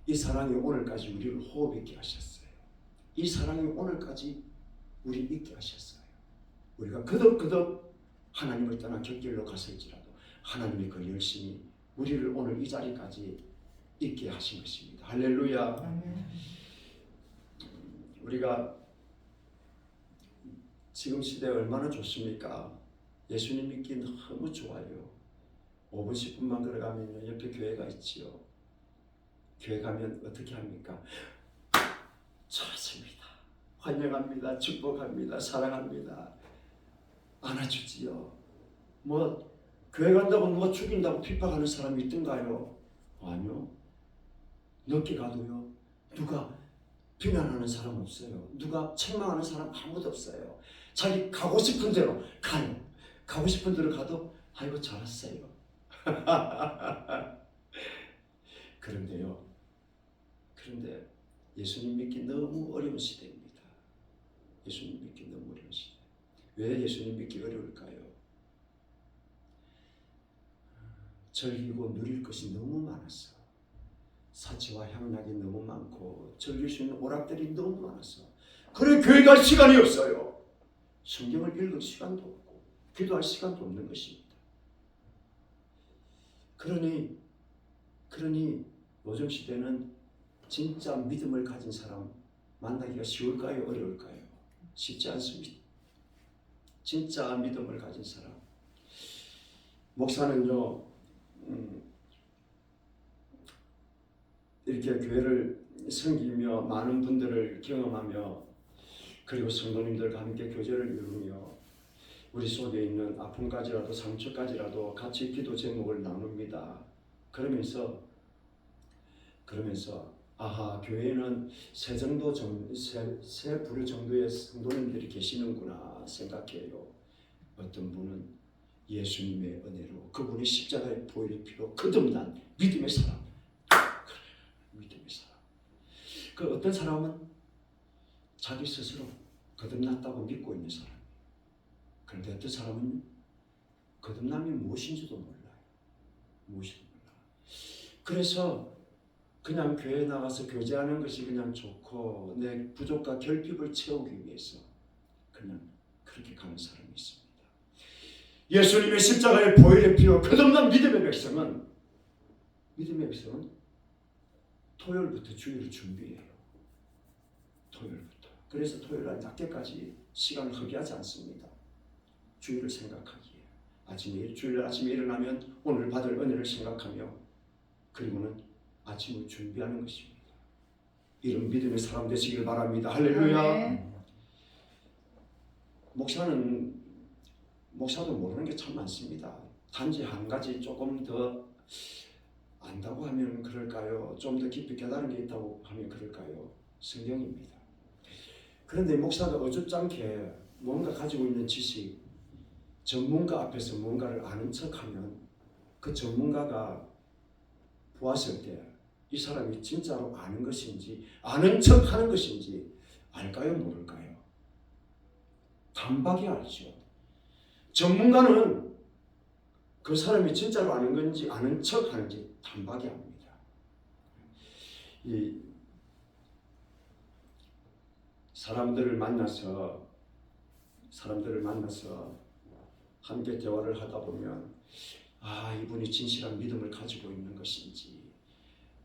Speaker 4: 이 사랑이 오늘까지 우리를 호흡 있게 하셨어요. 이 사랑이 오늘까지 우리 있게 하셨어요. 우리가 그덕그덕 하나님을 떠나 객길로 갔을지라도 하나님의 그 열심이 우리를 오늘 이 자리까지 있게 하신 것입니다. 할렐루야. 우리가 지금 시대에 얼마나 좋습니까? 예수님 믿기 너무 좋아요. 5분 10분만 걸어가면 옆에 교회가 있지요. 교회 가면 어떻게 합니까? 좋습니다. 환영합니다. 축복합니다. 사랑합니다. 안아주지요. 뭐 교회 간다고 누가 죽인다고 핍박하는 사람이 있던가요? 아니요. 늦게 가도요. 누가 비난하는 사람 없어요. 누가 책망하는 사람 아무도 없어요. 자기 가고 싶은 대로 가요. 가고 싶은 대로 가도 아이고 잘했어요. 그런데 예수님 믿기 너무 어려운 시대입니다. 예수님 믿기 너무 어려운 시대. 왜 예수님 믿기 어려울까요? 즐기고 누릴 것이 너무 많았어. 사치와 향락이 너무 많고 즐길 수 있는 오락들이 너무 많았어. 그래 교회 갈 시간이 없어요. 성경을 읽을 시간도 없고 기도할 시간도 없는 것입니다. 그러니 요즘 시대는 진짜 믿음을 가진 사람 만나기가 쉬울까요? 어려울까요? 쉽지 않습니다. 진짜 믿음을 가진 사람. 목사는요, 이렇게 교회를 섬기며 많은 분들을 경험하며 그리고 성도님들과 함께 교제를 이루며 우리 속에 있는 아픔까지라도 상처까지라도 같이 기도 제목을 나눕니다. 그러면서 아하, 교회에는 세 부류 정도의 성도님들이 계시는구나 생각해요. 어떤 분은 예수님의 은혜로, 그분이 십자가의 보혈의 피로 거듭난 믿음의 사람. 믿음의 사람. 그 어떤 사람은 자기 스스로 거듭났다고 믿고 있는 사람. 그런데 어떤 사람은 거듭남이 무엇인지도 몰라요. 무엇인지도 몰라. 그래서 그냥 교회에 나가서 교제하는 것이 그냥 좋고 내 부족과 결핍을 채우기 위해서 그냥 그렇게 가는 사람이 있습니다. 예수님의 십자가의 보혈의 피로 거듭난 믿음의 백성은 토요일부터 주일을 준비해요. 토요일부터. 그래서 토요일날 낮게까지 시간을 허비하지 않습니다. 주일을 생각하기에. 주일 아침에 일어나면 오늘 받을 은혜를 생각하며 그리고는 아침을 준비하는 것입니다. 이런 믿음의 사람 되시길 바랍니다. 할렐루야. 목사도 모르는 게 참 많습니다. 단지 한 가지 조금 더 안다고 하면 그럴까요? 좀 더 깊이 깨달은 게 있다고 하면 그럴까요? 성경입니다. 그런데 목사가 어줍잖게 뭔가 가지고 있는 지식, 전문가 앞에서 뭔가를 아는 척하면 그 전문가가 보았을 때 이 사람이 진짜로 아는 것인지 아는 척하는 것인지 알까요? 모를까요? 단박에 알죠. 전문가는 그 사람이 진짜로 아는 건지 아는 척하는지 단박에 압니다. 이 사람들을 만나서 함께 대화를 하다 보면 이분이 진실한 믿음을 가지고 있는 것인지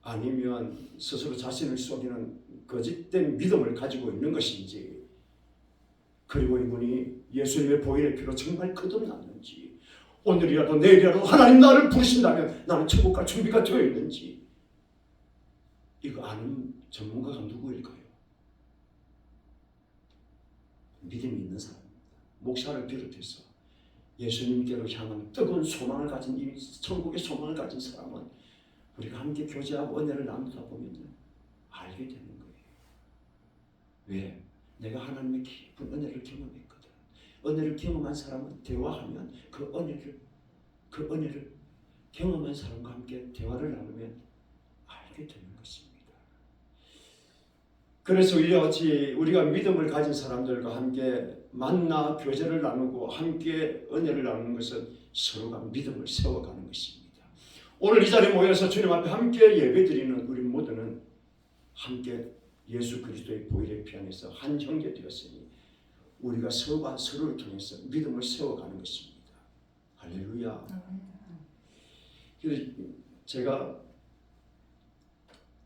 Speaker 4: 아니면 스스로 자신을 속이는 거짓된 믿음을 가지고 있는 것인지 그리고 이분이 예수님의 보혈의 피로 정말 거듭났는지 오늘이라도 내일이라도 하나님 나를 부르신다면 나는 천국 갈 준비가 되어 있는지 이거 아는 전문가가 누구일까요? 믿음이 있는 사람입니다. 목사를 비롯해서 예수님께로 향한 뜨거운 소망을 가진 이 천국의 소망을 가진 사람은 우리가 함께 교제하고 은혜를 나누다 보면 알게 되는 거예요. 왜? 내가 하나님의 깊은 은혜를 경험했거든. 은혜를 경험한 사람은 대화하면 그 은혜를 경험한 사람과 함께 대화를 나누면 알게 되는 것입니다. 그래서 이같이 우리가 믿음을 가진 사람들과 함께 만나 교제를 나누고 함께 은혜를 나누는 것은 서로가 믿음을 세워가는 것입니다. 오늘 이 자리에 모여서 주님 앞에 함께 예배드리는 우리 모두는 함께 예수 그리스도의 보혈의 피 안에서 한 형제 되었으니 우리가 서로가 서로를 통해서 믿음을 세워가는 것입니다. 할렐루야. 그래서 제가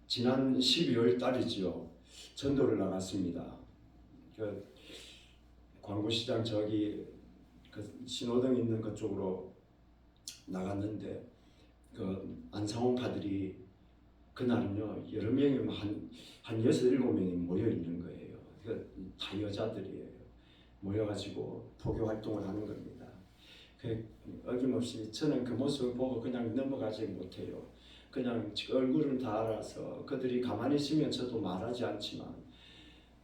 Speaker 4: 지난 12월 달이지요. 전도를 나갔습니다. 그 광고시장 저기 그 신호등 있는 그쪽으로 나갔는데 그 안상홍파들이 그날은요 여러 명이 한 6, 7명이 모여 있는 거예요. 다 여자들이에요. 모여가지고 포교 활동을 하는 겁니다. 어김없이 저는 그 모습을 보고 그냥 넘어가지 못해요. 그냥 얼굴은 다 알아서 그들이 가만히 있으면 저도 말하지 않지만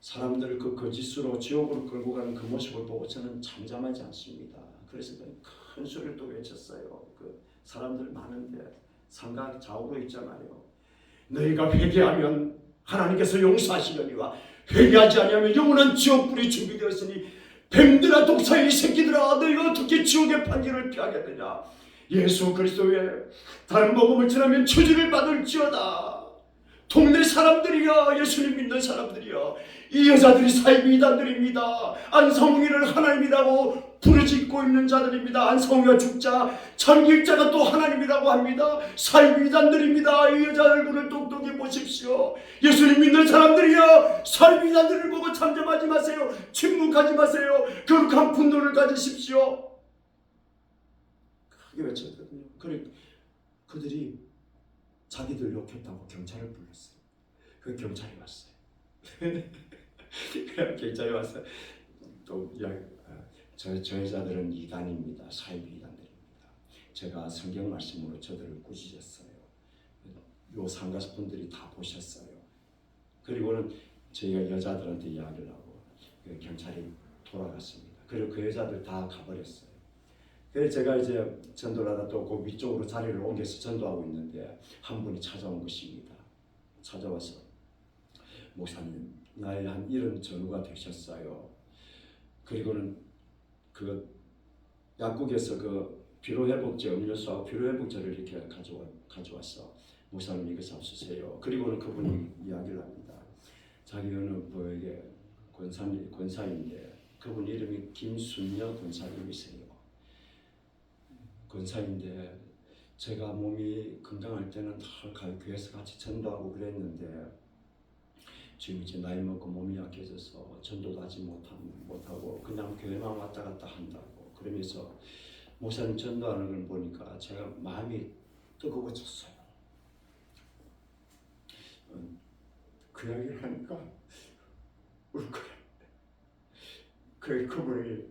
Speaker 4: 사람들 그 거짓으로 지옥으로 끌고 가는 그 모습을 보고 저는 잠잠하지 않습니다. 그래서 큰 소리를 또 외쳤어요. 그 사람들 많은데 상가 좌우로 있잖아요. 너희가 회개하면 하나님께서 용서하시려니와 회개하지 아니하면 영원한 지옥불이 준비되었으니 뱀들아 독사의 새끼들아 너희가 어떻게 지옥의 판결을 피하겠느냐. 예수 그리스도의 다른 복음을 전하면 저주를 받을지어다. 동네 사람들이야, 예수님 믿는 사람들이야, 이 여자들이 사이비단들입니다. 안성웅이를 하나님이라고 부르짖고 있는 자들입니다. 안성웅이가 죽자 장길자가 또 하나님이라고 합니다. 사이비단들입니다. 이 여자 얼굴을 똑똑히 보십시오. 예수님 믿는 사람들이야, 사이비단들을 보고 잠잠하지 마세요. 침묵하지 마세요. 거룩한 분노를 가지십시오. 크게 외쳤거든요. 그래 그들이 자기들 욕했다고 경찰을 불렀어요. 그 경찰이 왔어요. 그래 경찰이 왔어요. 또 저 여자들은 이단입니다. 사이비 이단들입니다. 제가 성경 말씀으로 저들을 꾸짖었어요. 요 상가서 분들이 다 보셨어요. 그리고는 저희가 여자들한테 이야기를 하고 경찰이 돌아갔습니다. 그리고 그 여자들 다 가버렸어요. 그래서 제가 이제 전도를 하다 또 그 위쪽으로 자리를 옮겨서 전도하고 있는데 한 분이 찾아온 것입니다. 찾아와서 목사님 나이 한 이런 전후가 되셨어요. 그리고는 그 약국에서 그 피로회복제 음료수하고 피로회복제를 이렇게 가져왔어. 목사님 이거 잡수세요. 그리고는 그분이 이야기를 합니다. 자기 어느 뭐에게 권사인데 그분 이름이 김순녀 권사님이세요. 권사인데 제가 몸이 건강할 때는 교회에서 같이 전도하고 그랬는데 지금 이제 나이 먹고 몸이 약해져서 전도도 하지 못하고 그냥 교회만 왔다 갔다 한다고 그러면서 목사님 전도하는 걸 보니까 제가 마음이 뜨거워졌어요. 그 이야기를 하니까 울컥해요. 그분이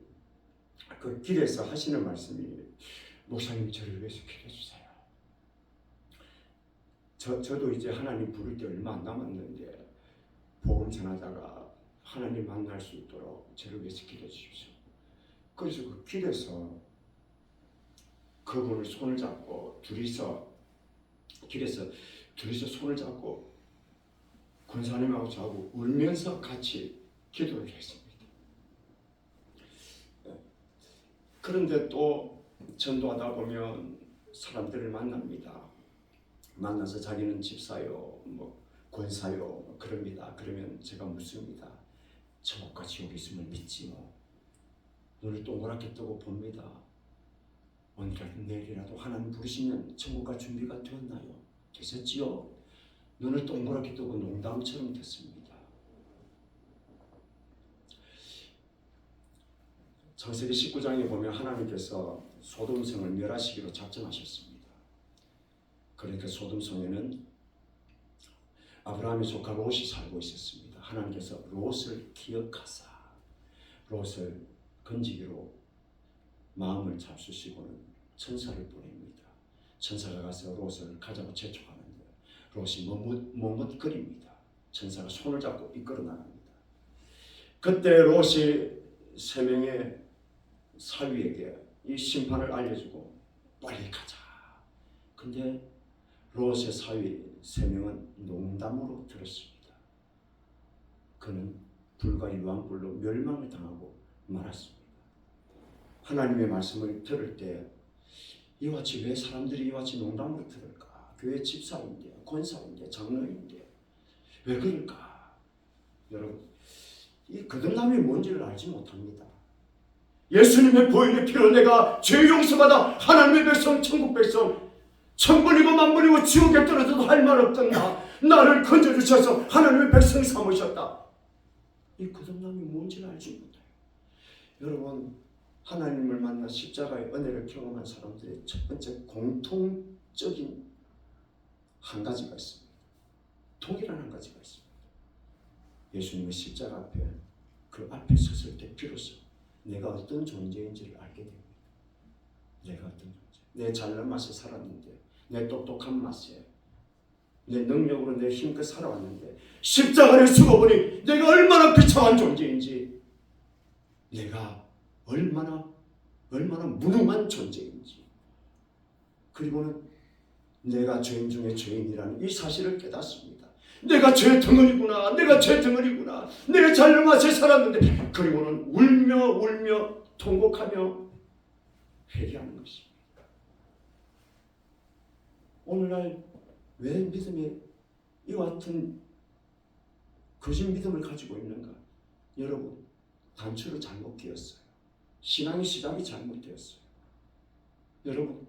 Speaker 4: 그 길에서 하시는 말씀이 목사님 저를 위해서 기도해 주세요. 저도 이제 하나님 부를 때 얼마 안 남았는데 복음 전하다가 하나님 만날 수 있도록 저를 위해서 기도해 주십시오. 그래서 그 길에서 그분을 손을 잡고 길에서 둘이서 손을 잡고 권사님하고 저하고 울면서 같이 기도를 했습니다. 그런데 또 전도하다 보면 사람들을 만납니다. 만나서 자기는 집사요, 권사요, 그럽니다. 그러면 제가 묻습니다. 천국과 지옥이 있음을 믿지요. 눈을 동그랗게 뜨고 봅니다. 오늘이라도 내일이라도 하나님 부르시면 천국과 준비가 되었나요? 되셨지요? 눈을 동그랗게 뜨고 농담처럼 됐습니다. 창세기 19장에 보면 하나님께서 소돔성을 멸하시기로 작정하셨습니다. 그러니까 소돔성에는 아브라함이 조카 롯이 살고 있었습니다. 하나님께서 롯을 기억하사 롯을 건지기로 마음을 잡수시고는 천사를 보냅니다. 천사가 가서 롯을 가자고 재촉하는데 롯이 머뭇거립니다. 천사가 손을 잡고 이끌어 나갑니다. 그때 롯이 세 명의 사위에게 이 심판을 알려주고 빨리 가자. 근데 롯의 사위 세 명은 농담으로 들었습니다. 그는 불과 유황불로 멸망을 당하고 말았습니다. 하나님의 말씀을 들을 때 이와 같이 왜 사람들이 이와 같이 농담으로 들을까? 교회 집사인데, 권사인데, 장로인데 왜 그럴까? 여러분, 이 거듭남이 뭔지를 알지 못합니다. 예수님의 보혈의 피로 내가 죄 용서받아 하나님의 백성, 천국 백성, 천번이고 만번이고 지옥에 떨어져도 할 말 없던 나를 건져주셔서 하나님의 백성 삼으셨다. 이 거듭남이 뭔지를 알지 못해요. 여러분, 하나님을 만나 십자가의 은혜를 경험한 사람들의 첫 번째 공통적인 한 가지가 있습니다. 동일한 한 가지가 있습니다. 예수님의 십자가 앞에 그 앞에 섰을 때 비로소 내가 어떤 존재인지를 알게 됩니다. 내가 어떤 존재, 내 잘난 맛에 살았는데 내 똑똑한 맛에 내 능력으로 내 힘껏 살아왔는데 십자가를 죽어보니 내가 얼마나 비참한 존재인지, 내가 얼마나 무능한 존재인지, 그리고는 내가 죄인 중에 죄인이라는 이 사실을 깨닫습니다. 내가 죄 덩어리구나, 내가 죄 덩어리구나, 내가 잘못을 살았는데, 그리고는 울며 통곡하며 회개하는 것입니다. 오늘날 왜 믿음에 이와 같은 거짓 믿음을 가지고 있는가? 여러분, 단추를 잘못 끼었어요. 신앙의 시작이 잘못되었어요. 여러분,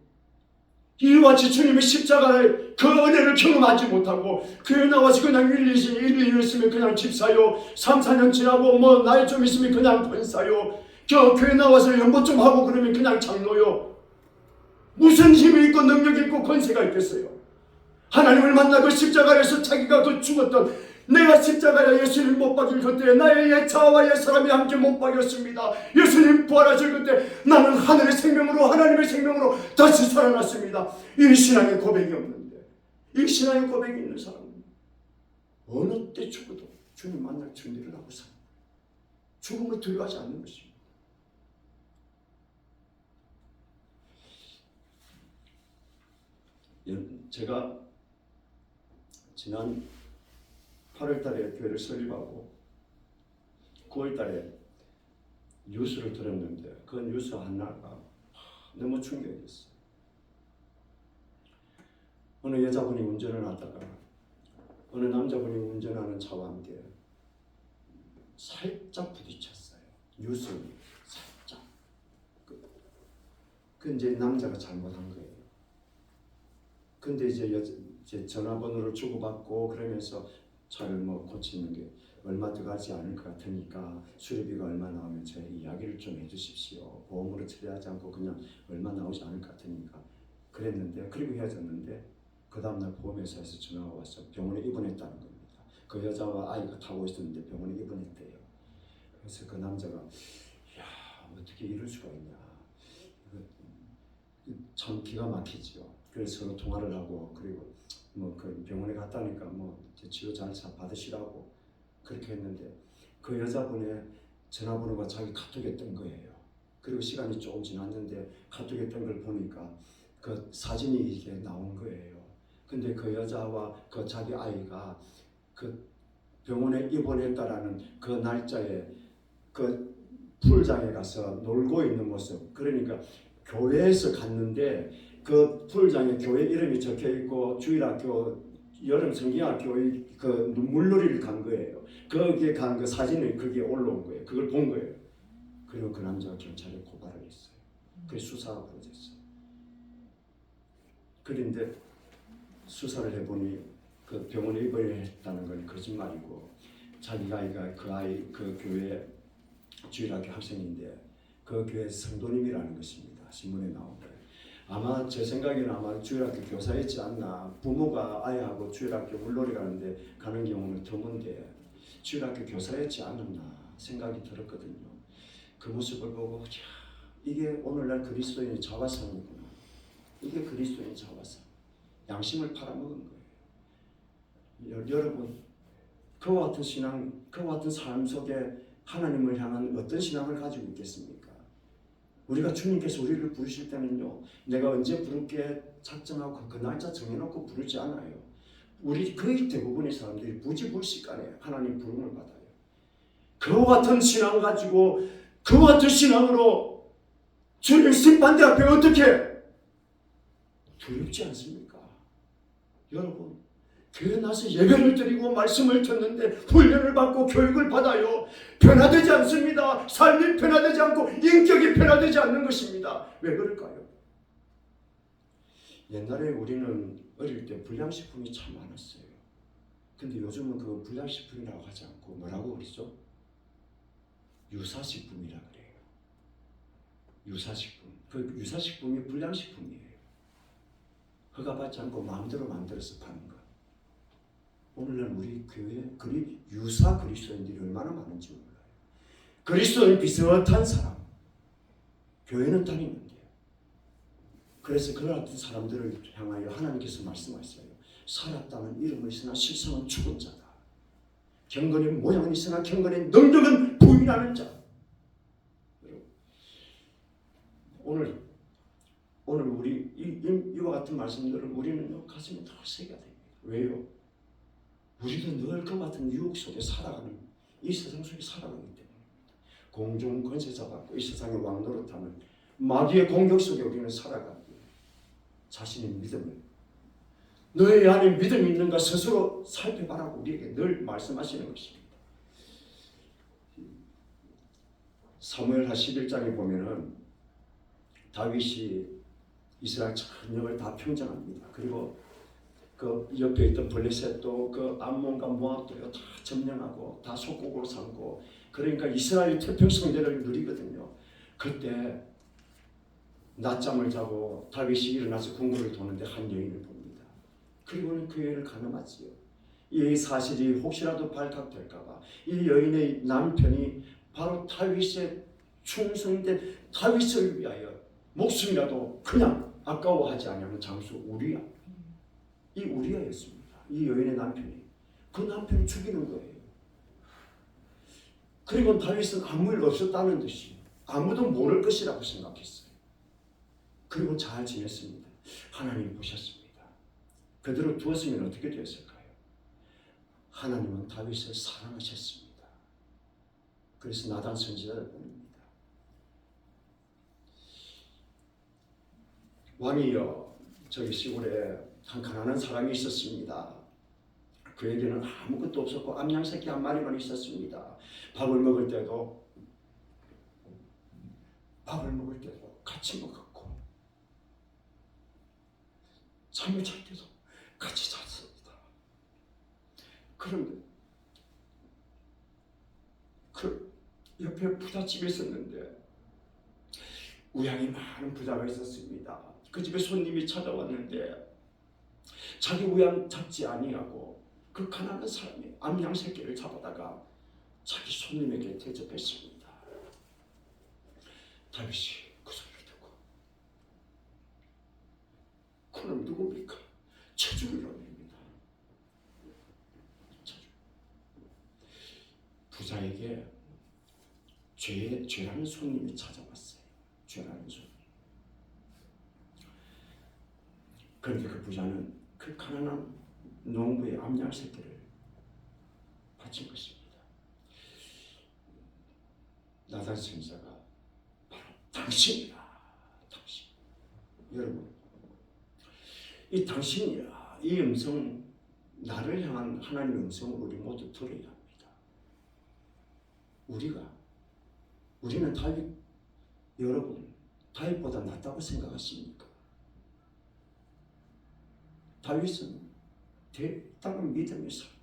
Speaker 4: 이와 같이 주님의 십자가의 그 은혜를 경험하지 못하고 교회 나와서 그냥 1, 2년 있으면 그냥 집사요, 3, 4년 지나고 뭐 나이 좀 있으면 그냥 권사요, 교회 나와서 연보 좀 하고 그러면 그냥 장로요. 무슨 힘이 있고 능력이 있고 권세가 있겠어요? 하나님을 만나고 십자가에서 자기가 그 죽었던, 내가 십자가에 예수님 못 박일 그때 나의 옛자와 옛사람이 함께 못 박였습니다. 예수님 부활하실 그때 나는 하늘의 생명으로, 하나님의 생명으로 다시 살아났습니다. 이 신앙의 고백이 없는데, 이 신앙의 고백이 있는 사람은 어느 때 죽어도 주님 만날 준비를 하고 삽니다. 죽음을 두려워하지 않는 것입니다. 제가 지난 8월 달에 교회를 설립하고 9월 달에 뉴스를 들었는데, 그 뉴스 하나가 너무 충격이었어요. 어느 여자분이 운전을 하다가 어느 남자분이 운전하는 차와 함께 살짝 부딪혔어요. 뉴스는 살짝. 그 이제 남자가 잘못한 거예요. 근데 이제 전화번호를 주고받고 그러면서 차를 뭐 고치는 게 얼마 들어가지 않을 것 같으니까 수리비가 얼마 나오면 제 이야기를 좀 해주십시오. 보험으로 처리하지 않고 그냥 얼마 나오지 않을 것 같으니까 그랬는데, 그리고 헤어졌는데 그 다음날 보험회사에서 전화가 와서 병원에 입원했다는 겁니다. 그 여자와 아이가 타고 있었는데 병원에 입원했대요. 그래서 그 남자가 야, 어떻게 이럴 수가 있냐, 이거 참 기가 막히지요. 그래서 서로 통화를 하고, 그리고 뭐 그 병원에 갔다니까 뭐 치료 잘 받으시라고 그렇게 했는데, 그 여자분의 전화번호가 자기 카톡에 뜬 거예요. 그리고 시간이 조금 지났는데 카톡에 뜬 걸 보니까 그 사진이 이게 나온 거예요. 근데 그 여자와 그 자기 아이가 그 병원에 입원했다라는 그 날짜에 그 풀장에 가서 놀고 있는 모습, 그러니까 교회에서 갔는데 그 풀장에 교회 이름이 적혀 있고 주일학교, 여름 성경학교의 그 물놀이를 간 거예요. 거기에 간 그 사진이 거기에 올라온 거예요. 그걸 본 거예요. 그리고 그 남자가 경찰에 고발을 했어요. 그래서 수사가 벌어졌어요. 그런데 수사를 해보니 그 병원에 입원했다는 건 거짓말이고, 자기 아이가 그 교회 주일학교 학생인데 그 교회 성도님이라는 것입니다. 신문에 나온 거예요. 아마 제 생각에는 아마 주일학교 교사였지 않나. 부모가 아이하고 주일학교 물놀이 가는데 가는 경우는 드문데 주일학교 교사였지 않았나 생각이 들었거든요. 그 모습을 보고 이게 오늘날 그리스도인의 자화상이구나. 이게 그리스도인의 자화상. 양심을 팔아먹은 거예요. 여러분, 그와 같은 신앙, 그와 같은 삶 속에 하나님을 향한 어떤 신앙을 가지고 있겠습니까? 우리가 주님께서 우리를 부르실 때는요, 내가 언제 부를게 작정하고 그 날짜 정해놓고 부르지 않아요. 우리 거의 대부분의 사람들이 무지불식간에 하나님 부름을 받아요. 그와 같은 신앙 가지고, 그와 같은 신앙으로 주님 심판대 앞에 어떻게 두렵지 않습니까? 여러분, 교회 나서 예배를 드리고 말씀을 듣는데 훈련을 받고 교육을 받아요. 변화되지 않습니다. 삶이 변화되지 않고 인격이 변화되지 않는 것입니다. 왜 그럴까요? 옛날에 우리는 어릴 때 불량식품이 참 많았어요. 근데 요즘은 그 불량식품이라고 하지 않고 뭐라고 그러죠? 유사식품이라 그래요. 유사식품. 그 유사식품이 불량식품이에요. 허가받지 않고 마음대로 만들어서 파는 거. 오늘날 우리 교회에 유사 그리스도인들이 얼마나 많은지 몰라요. 그리스도인 비슷한 사람, 교회는 다니는데. 그래서 그런 같은 사람들을 향하여 하나님께서 말씀하셨어요. 살았다는 이름은 있으나 실상은 죽은 자다. 경건의 모양은 있으나 경건의 능력은 부인하는 자. 오늘 우리 이와 같은 말씀들을 우리는 가슴에 더 새겨야 됩니다. 왜요? 우리도 늘 그와 같은 유혹 속에 살아가는, 이 세상 속에 살아가기 때문입니다. 공중 권세자 받고 이 세상의 왕노릇하는 마귀의 공격 속에 우리는 살아가기에 자신의 믿음을, 너의 안에 믿음이 있는가 스스로 살펴봐라고 우리에게 늘 말씀하시는 것입니다. 사무엘하 11장에 보면은 다윗이 이스라엘 전역을 다 평정합니다. 그리고 그 옆에 있던 블레셋도 그 암몬과 모압도 다 점령하고 다 속국으로 삼고, 그러니까 이스라엘 태평성대를 누리거든요. 그때 낮잠을 자고 다윗이 일어나서 궁궐을 도는데 한 여인을 봅니다. 그리고는 그 여인을 가늠하지요. 이 사실이 혹시라도 발각될까봐 이 여인의 남편이 바로 다윗의 충성된 다윗을 위하여 목숨이라도 그냥 아까워하지 않으면 장수 우리야. 이 우리야였습니다. 이 여인의 남편이. 그 남편을 죽이는 거예요. 그리고 다윗은 아무 일 없었다는 듯이 아무도 모를 것이라고 생각했어요. 그리고 잘 지냈습니다. 하나님이 보셨습니다. 그대로 두었으면 어떻게 되었을까요? 하나님은 다윗을 사랑하셨습니다. 그래서 나단 선지자를 보냅니다. 왕이여, 저기 시골에 한 가난한 사람이 있었습니다. 그에게는 아무것도 없었고 암양새끼 한 마리만 있었습니다. 밥을 먹을 때도 같이 먹었고 잠을 잘 때도 같이 잤습니다. 그런데 그 옆에 부잣집이 있었는데 우양이 많은 부자가 있었습니다. 그 집에 손님이 찾아왔는데 자기 우양 잡지 아니하고 그 가난한 사람이 암양 새끼를 잡아다가 자기 손님에게 대접했습니다. 다윗이 그 소리를 듣고 그놈 누굽니까? 체죽을 올립니다. 부자에게 죄라는 손님이 찾아왔어요. 죄라는 손님. 그런데 그 부자는 그 가난한 농부의 암양 새끼를 바친 것입니다. 나단 선지자가 바로 당신이라. 당신. 여러분, 이 당신이라, 이 음성, 나를 향한 하나님의 음성을 우리 모두 들어야 합니다. 우리는 다윗, 여러분, 다윗보다 낫다고 생각하십니까? 다윗은 대단한 믿음의 사람입니다.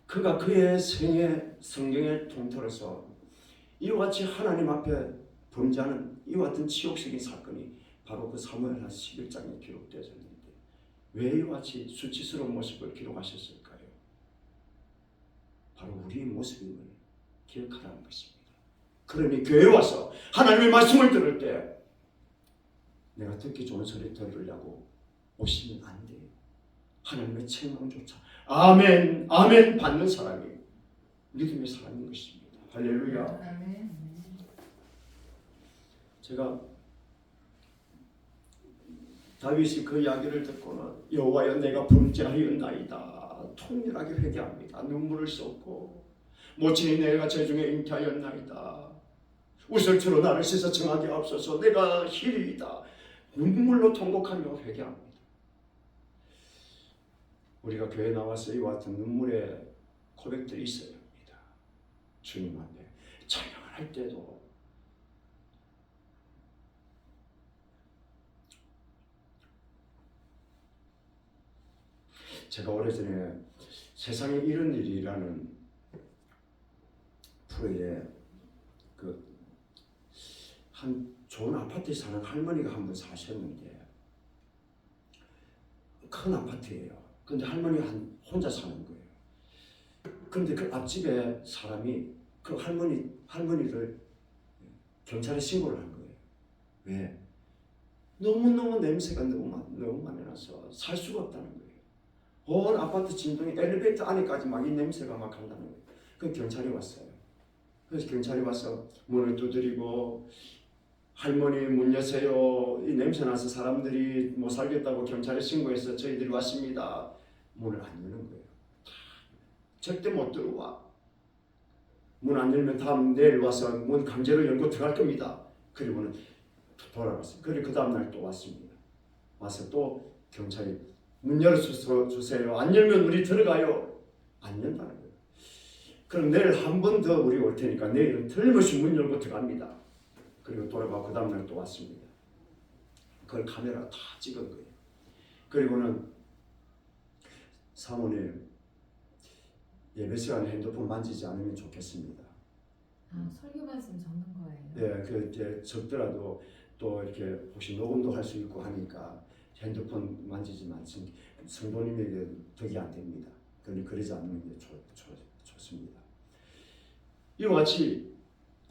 Speaker 4: 그가 그의 생애 성경의 통틀어서 이와 같이 하나님 앞에 범죄하는 이와 같은 치욕적인 사건이 바로 그 사무엘하 11장에 기록되어졌는데 왜 이와 같이 수치스러운 모습을 기록하셨을까요? 바로 우리의 모습임을 기억하라는 것입니다. 그러니 교회에 와서 하나님의 말씀을 들을 때 내가 듣기 좋은 소리 들으려고 오시면 안 돼요. 하나님의 책망조차 아멘, 아멘 받는 사람이 믿음의 사람인 것입니다. 할렐루야.
Speaker 2: 아멘.
Speaker 4: 제가 다윗이 그 이야기를 듣고는 여호와여 내가 범죄하였나이다. 통렬하게 회개합니다. 눈물을 쏟고 모친이 내가 죄중에 잉태하였나이다. 우슬초로 나를 씻어 정하게 하옵소서. 내가 희리이다. 눈물로 통곡하며 회개합니다. 우리가 교회에 나와서 이와 같은 눈물의 고백들이 있어야 합니다. 주님 앞에 찬양을 할 때도 제가 오래전에 세상에 이런 일이라는 프로에 한 좋은 아파트에 사는 할머니가 한 분 사셨는데 큰 아파트예요. 근데 할머니가 혼자 사는 거예요. 그런데 그 앞집에 사람이 그 할머니를 경찰에 신고를 한 거예요. 왜? 너무너무 냄새가 너무 많이 나서 살 수가 없다는 거예요. 온 아파트 진동이 엘리베이터 안에까지 막 이 냄새가 막 간다는 거예요. 그 경찰이 왔어요. 그래서 경찰이 와서 문을 두드리고 할머니 문 여세요. 이 냄새 나서 사람들이 못 살겠다고 경찰에 신고해서 저희들이 왔습니다. 문을 안 여는 거예요. 절대 못 들어와. 문 안 열면 다음 내일 와서 문 강제로 열고 들어갈 겁니다. 그리고는 돌아갔어요. 그리고 그 다음날 또 왔습니다. 와서 또 경찰이 문 열어주세요. 안 열면 우리 들어가요. 안 연다는 거예요. 그럼 내일 한 번 더 우리 올 테니까 내일은 틀림없이 문 열고 들어갑니다. 그리고 돌아가고 그 다음날 또 왔습니다. 그걸 카메라 다 찍은 거예요. 그리고는 사모님 예배 시간에 핸드폰 만지지 않으면 좋겠습니다.
Speaker 5: 설교 말씀 적는 거예요.
Speaker 4: 네, 그 이제 적더라도 또 이렇게 혹시 녹음도 할 수 있고 하니까 핸드폰 만지지 마시면 성도님에게 덕이 안 됩니다. 그러지 않으면 좋습니다. 이와 같이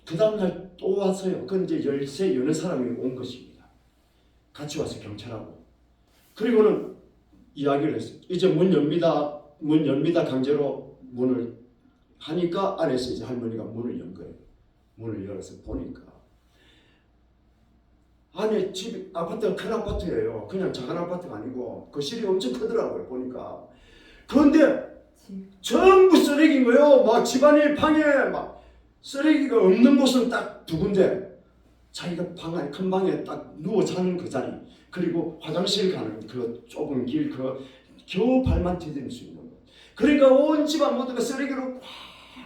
Speaker 4: 그 다음날 또 왔어요. 그 이제 열쇠 여는 사람이 온 것입니다. 같이 와서 경찰하고 그리고는 이야기를 했어요. 이제 문 엽니다 강제로 문을 하니까 안에서 이제 할머니가 문을 연 거예요. 문을 열어서 보니까 안에 집 아파트가 큰 아파트예요. 그냥 작은 아파트가 아니고 거실이 엄청 크더라고요. 보니까 그런데 전부 쓰레기인 거예요. 막 집안일 방에 막 쓰레기가 없는 곳은 딱 두 군데. 자기가 방 안에 큰 방에 딱 누워 자는 그 자리. 그리고 화장실 가는 그 좁은 길 그 겨우 발만 디딜 수 있는 거. 그러니까 온 집안 모두가 쓰레기로 꽉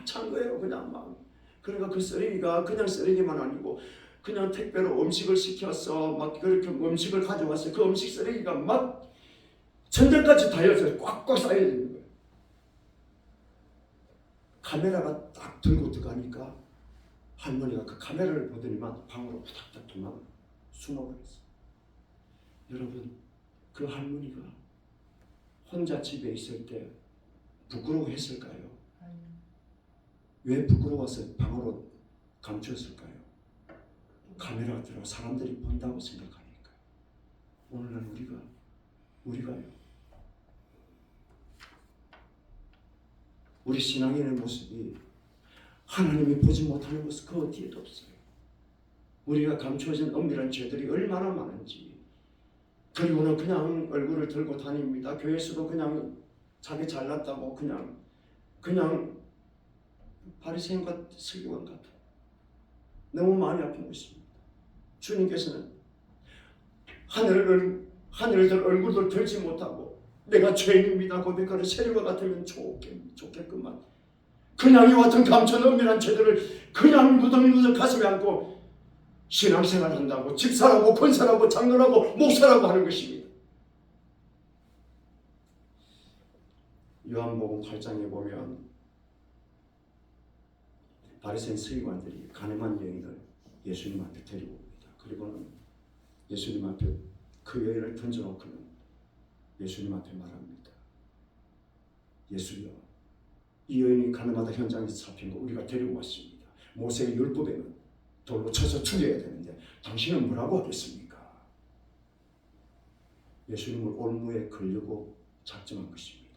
Speaker 4: 찬 거예요. 그냥 막. 그러니까 그 쓰레기가 그냥 쓰레기만 아니고 그냥 택배로 음식을 시켜서 막 그렇게 음식을 가져와서 그 음식 쓰레기가 막 천장까지 닿여서 꽉꽉 쌓여 있는 거예요. 카메라가 딱 들고 들어가니까 할머니가 그 카메라를 보더니만 방으로 후닥닥 도망 숨어버렸어요. 여러분 그 할머니가 혼자 집에 있을 때 부끄러워했을까요? 왜 부끄러워서 방으로 감추었을까요? 카메라가 들어가 사람들이 본다고 생각하니까. 오늘날 우리가요. 우리 신앙인의 모습이 하나님이 보지 못하는 모습 그 어디에도 없어요. 우리가 감추어진 엄밀한 죄들이 얼마나 많은지. 그리고는 그냥 얼굴을 들고 다닙니다. 교회에서도 그냥 자기 잘났다고 그냥 바리새인과 서기관 같아. 너무 마음이 아픈 것입니다. 주님께서는 하늘을 얼굴도 들지 못하고 내가 죄인입니다 고백하는 세리와 같으면 좋겠구만. 그냥 이와 같은 감춘 엄밀한 죄들을 그냥 무덕무덕 가슴에 안고 신앙생활 한다고 집사라고 권사라고 장로라고 목사라고 하는 것입니다. 요한복음 8장에 보면 바리새인 서기관들이 가늠한 여인을 예수님 앞에 데리고 옵니다. 그리고는 예수님 앞에 그 여인을 던져놓고는 예수님 앞에 말합니다. 예수여, 이 여인이 가늠하다 현장에서 잡힌 거 우리가 데리고 왔습니다. 모세의 율법에는 돌로 쳐서 죽여야 되는데 당신은 뭐라고 하겠습니까? 예수님을 올무에 걸려고 작정한 것입니다.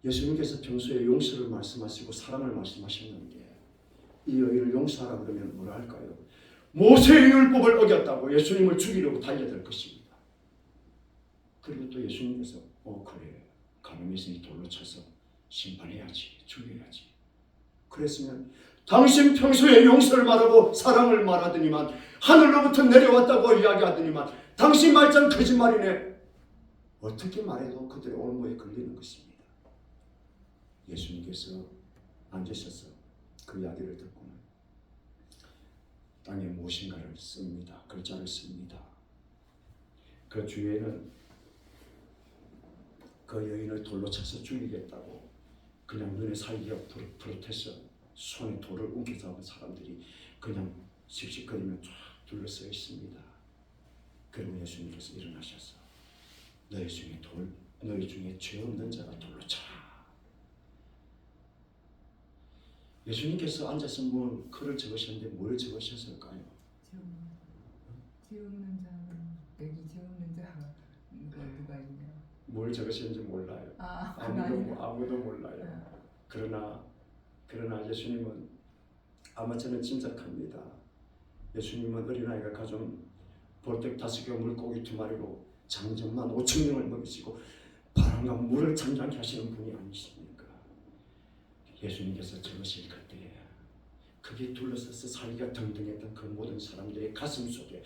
Speaker 4: 예수님께서 평소에 용서를 말씀하시고 사랑을 말씀하셨는데 이 여인을 용서하라 그러면 뭐라 할까요? 모세의 율법을 어겼다고 예수님을 죽이려고 달려들 것입니다. 그리고 또 예수님께서 그래, 가늠했으니 돌로 쳐서 심판해야지, 죽여야지. 그랬으면 당신 평소에 용서를 말하고 사랑을 말하더니만 하늘로부터 내려왔다고 이야기하더니만 당신 말짱 거짓말이네. 어떻게 말해도 그들의 올무에 걸리는 것입니다. 예수님께서 앉으셔서 그 이야기를 듣고는 땅에 무엇인가를 씁니다. 글자를 씁니다. 그 주위에는 그 여인을 돌로 쳐서 죽이겠다고 그냥 눈에 살기가 부릇해서 손에 돌을 움켜잡은 사람들이 그냥 씩씩거리며 쫙 둘러서 있습니다. 그리고 예수님께서 일어나셔서 너희 중에 죄 없는 자가 돌로 쳐라. 예수님께서 앉아서 글을 적으셨는데 뭘 적으셨을까요?
Speaker 2: 재없는 자는 여기 재없는 자 누가 있냐?
Speaker 4: 뭘 적으셨는지 몰라요.
Speaker 2: 아,
Speaker 4: 아무도 몰라요. 그러나 예수님은 아마 저는 짐작합니다. 예수님은 어린아이가 가져온 볼떡 5개 물고기 2마리로 장정만 5,000명을 먹이시고 바람과 물을 잠잠케 하시는 분이 아니십니까? 예수님께서 적으실 그때에 거기에 둘러서서 살기가 등등했던 그 모든 사람들의 가슴 속에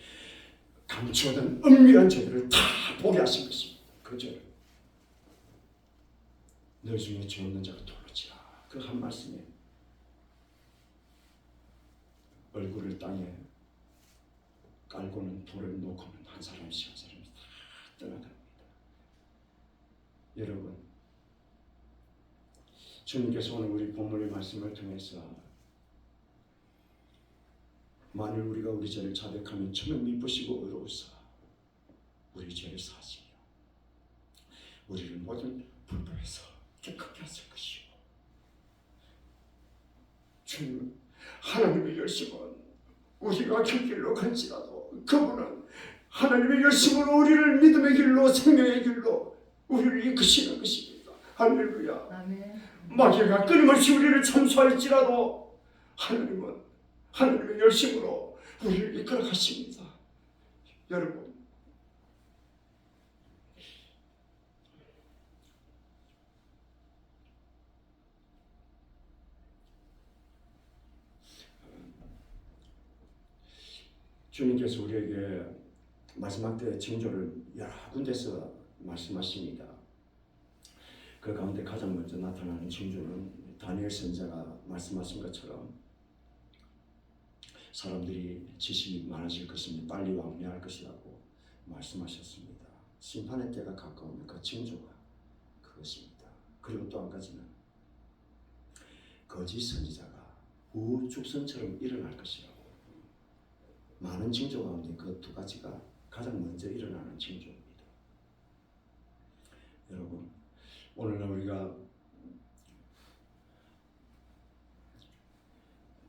Speaker 4: 감추어둔 은밀한 죄들을 다 보게 하신 것입니다. 그 죄를 너 중에 죄 없는 자가 돌로 치라. 그 한 말씀에 얼굴을 땅에 깔고는 돌을 놓고는 한 사람씩 다 떠나갑니다. 여러분, 주님께서 오늘 우리 본문의 말씀을 통해서 만일 우리가 우리 죄를 자백하면 저는 미쁘시고 의로우사 우리 죄를 사시며 우리를 모든 불법에서 깨끗게 하실 것이요. 주님은 하나님의 열심은 우리가 그 길로 갈지라도 그분은 하나님의 열심으로 우리를 믿음의 길로 생명의 길로 우리를 이끄시는 것입니다. 할렐루야.
Speaker 2: 아멘.
Speaker 4: 마귀가 끊임없이 우리를 참수할지라도 하나님은 하나님의 열심으로 우리를 이끌어 가십니다. 여러분, 주님께서 우리에게 마지막 때 징조를 여러 군데서 말씀하십니다. 그 가운데 가장 먼저 나타나는 징조는 다니엘 선지자가 말씀하신 것처럼 사람들이 지식이 많아질 것입니다. 빨리 왕래할 것이라고 말씀하셨습니다. 심판의 때가 가까우면 그 징조가 그것입니다. 그리고 또 한 가지는 거짓 선지자가 우죽선처럼 일어날 것이라고. 많은 징조 가운데 그 2가지가 가장 먼저 일어나는 징조입니다. 여러분, 오늘날 우리가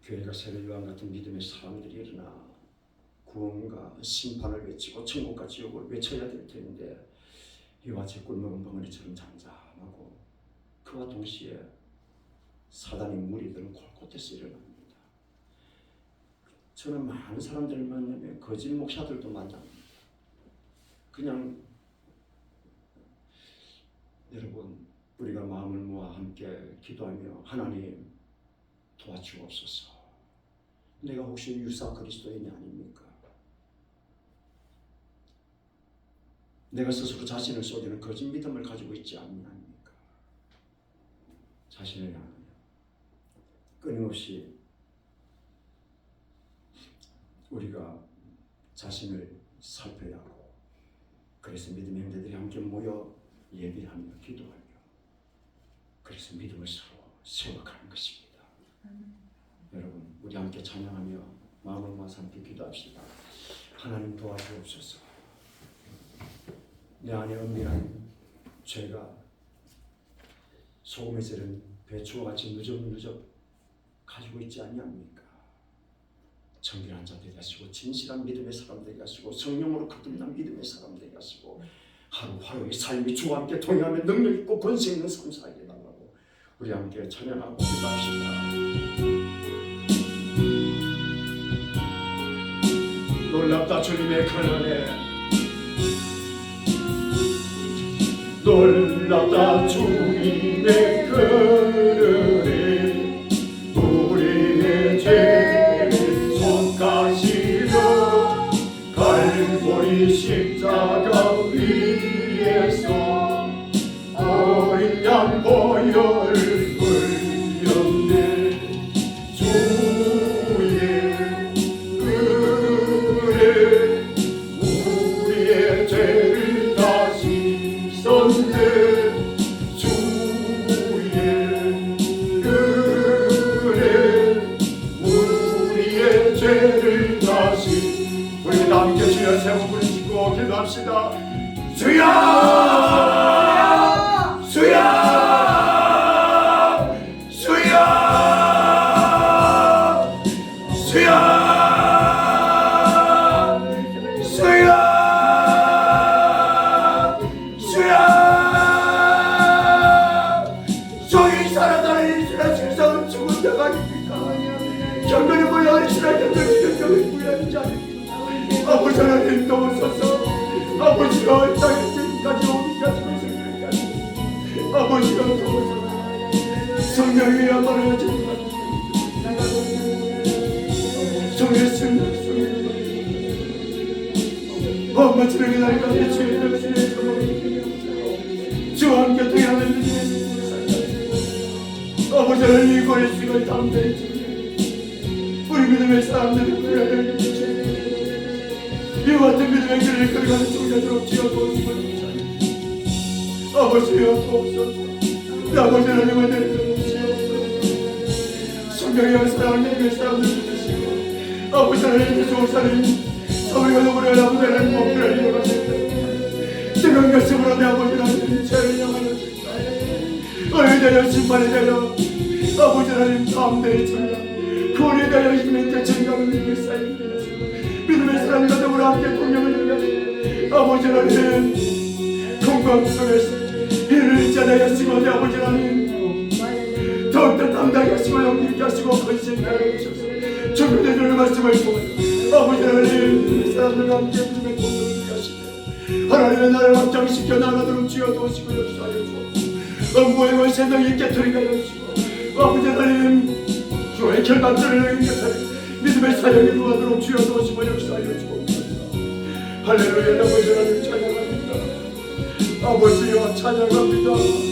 Speaker 4: 교회가 세례요한 같은 믿음의 사람들이 일어나 구원과 심판을 외치고 천국과 지옥을 외쳐야 될 텐데 이와 같이 꿀먹은 벙어리처럼 잠잠하고 그와 동시에 사단의 무리들은 곳곳에서 일어납니다. 저는 많은 사람들을 만나면 거짓 목사들도 만납니다. 그냥 여러분, 우리가 마음을 모아 함께 기도하며 하나님 도와주옵소서. 내가 혹시 유사 그리스도인이 아닙니까? 내가 스스로 자신을 속이는 거짓 믿음을 가지고 있지 않습니까? 자신을 향하여 끊임없이 우리가 자신을 살펴야 하고, 그래서 믿음의 형제들이 함께 모여 예배하며 기도하며 그래서 믿음을 서로 세워가는 것입니다. 여러분, 우리 함께 찬양하며 마음을 모아서 함께 기도합시다. 하나님 도와주옵소서. 내 안에 은밀한 죄가 소금에 절은 배추와 같이 누적누적 가지고 있지 아니합니까? 정결한 자 되게 하시고 진실한 믿음의 사람 되게 하시고 성령으로 거듭난 믿음의 사람 되게 하시고 하루하루의 삶이 주와 함께 동행하며 능력 있고 권세 있는 삶 살게 달라고 우리 함께 찬양하고 기도합시다. 놀랍다 주님의 큰 은혜, 놀랍다 주님의 큰 은혜, 우리의 죄를 속하시려 갈보리 십자가 위에서 어린 양 보혈을 흘렸네. 주의 은혜 우리의 죄를 다 씻었네. 주의 은혜 우리의 죄를 다 씻. 우리 함께 주여 세 번 부르시고 기도합시다. 주여 주여 주여 주여 주여
Speaker 1: 나가니까 경건이 뭐야 하시라 경건이 뭐야 자리 아버지 하나님 도우소서 아버지가 땅에 지금까지 오기까지 아버지가 도우소서 성령이 한번 해주시면 정했습니다 엄마처럼 기다리고 내 주의 정신에 주와 함께 동행하는 아버지 하나님 이권의 수익을 담대히 주시니 우리 믿음의 사람들이 그래야 이와 같은 믿음의 길을 걸어가는 종자들로 지어도시고 아버지여 도옵소서 아버지 하나님을 내려주시옵소서 성경의 사랑하는 믿음의 사람들 주시고 아버지 하나님의 조사님 서울과 누구를 아버지 하나님 목표를 이루어가시고 뜨거운 가슴으로 내 아버지 하나님 죄를 향하는 은혜 되려 심판이 되려 아버지 하나님 담대히 주여 구원에 대하여 힘의 대천가는 믿음의 쌓입니다 믿음의 사람과 더불어 함께 동력을 위하여 아버지 하나님 건강 속에서 이를 잊지 않으시고 내 아버지 하나님 더욱더 담당히 하시고 영리케 하시고 건실하게 하셔서 주님의 말씀을 통하여 아버지 하나님 믿음의 사람들과 함께 믿음의 공동을 하시며 하나님의 나라를 확장시켜 나가도록 지어두시고 역사하여 주옵소서 응고의 권세를 깨뜨리게 하여 주시고 아버지 하나님 주의 결단들을 깨뜨리고 믿음의 사역에 누하도록 주여도시고 역사하여 주옵소서 할렐루야 아버지 하나님 찬양합니다 아버지여 찬양합니다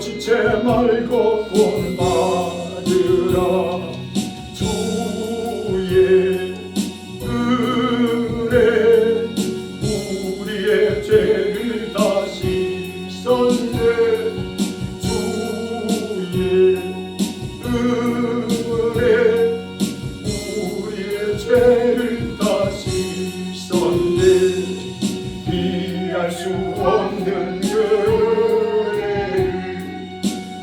Speaker 1: 지체 말고 본 받으라 주의 은혜 우리의 죄를 다시 씻었네 주의 은혜 우리의 죄를 다시 씻었네 피할 수 없는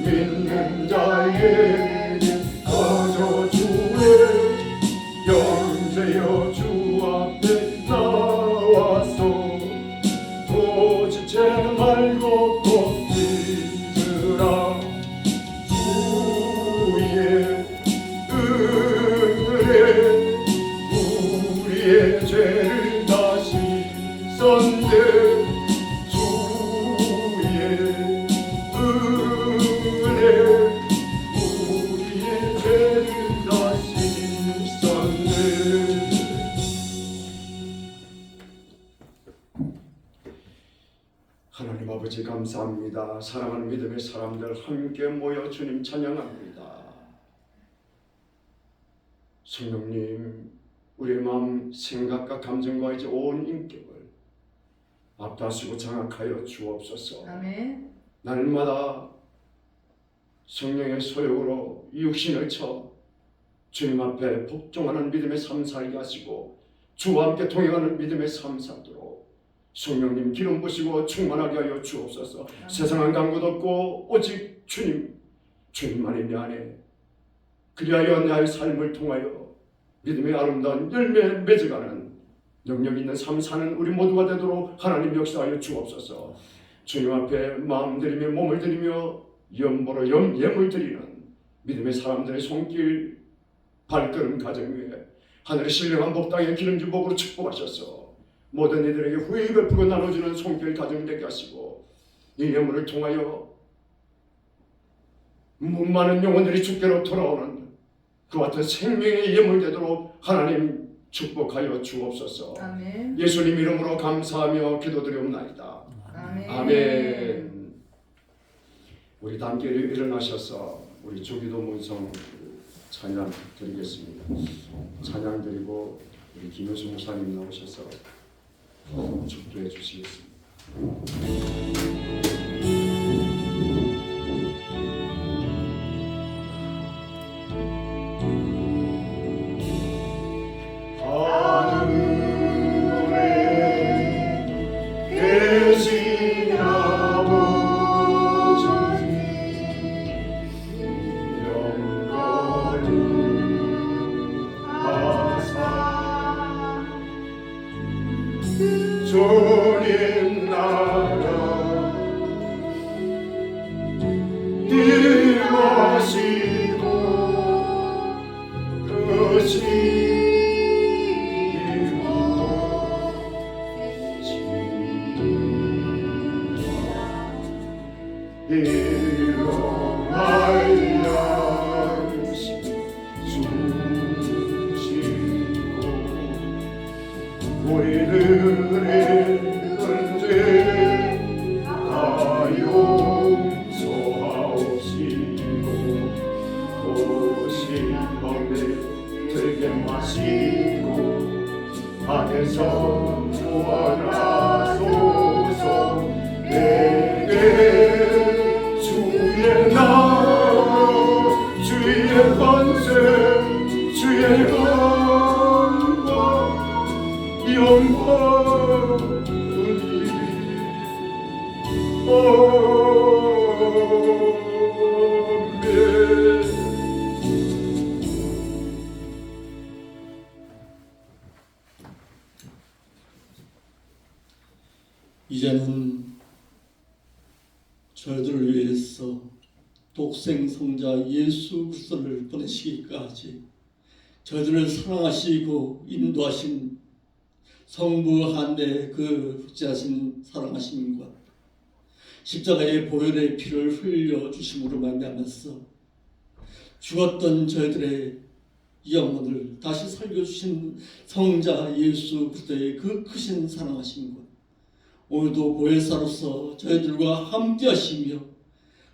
Speaker 1: 믿는 자에게 거저 주의 영세여 주 앞에 나와서 도지체 말고 꼭 믿으라 주의 은혜 우리의 죄를 다시 썼네 하나님 아버지 감사합니다. 사랑하는 믿음의 사람들 함께 모여 주님 찬양합니다. 성령님 우리의 마음 생각과 감정과 이제 온 인격을 압도하시고 장악하여 주옵소서.
Speaker 2: 아멘.
Speaker 1: 날마다 성령의 소욕으로 육신을 쳐 주님 앞에 복종하는 믿음의 삶 살게 하시고 주와 함께 동행하는 믿음의 삶 살도록 성령님 기름 부시고 충만하게 하여 주옵소서. 세상은 강구 없고 오직 주님만이 내 안에 그리하여 나의 삶을 통하여 믿음의 아름다운 열매 맺어가는 능력 있는 삶 사는 우리 모두가 되도록 하나님 역사하여 주옵소서. 주님 앞에 마음 들이며 몸을 들이며 염보로 예물 드리는 믿음의 사람들의 손길 발걸음 가정 위에 하늘의 신령한 복당의 기름진 복으로 축복하셔서 모든 이들에게 후히 베풀고 나눠주는 손길 가정 되게 하시고 이 예물을 통하여 많은 영혼들이 주께로 돌아오는 그 같은 생명의 예물 되도록 하나님 축복하여 주옵소서.
Speaker 2: 아멘.
Speaker 1: 예수님 이름으로 감사하며 기도드리옵나이다.
Speaker 2: 아멘.
Speaker 1: 아멘. 우리 다 함께 일어나셔서 우리 주기도 문성 찬양 드리겠습니다. 찬양 드리고 우리 김효수 목사님 나오셔서 축도해 주시겠습니다. 주님 나라 임하시고 일어날 양식 주시고 우리들의 언제 다 용서하옵시고 오신 밤에 들게 마시고 안에서 구원하소서 내게 주의 나라 주의 권세 주의 영광 영원히 아멘.
Speaker 3: 이제는 저희들을 위해서 독생 성자 예수 그리스도를 보내시기까지 저희들을 사랑하시고 인도하신 성부 한데 그 흑제하신 사랑하심과 십자가의 보혈의 피를 흘려 주심으로 말미암아서 죽었던 저희들의 영혼을 다시 살려주신 성자 예수 그리스도의 그 크신 사랑하심과 오늘도 보혜사로서 저희들과 함께 하시며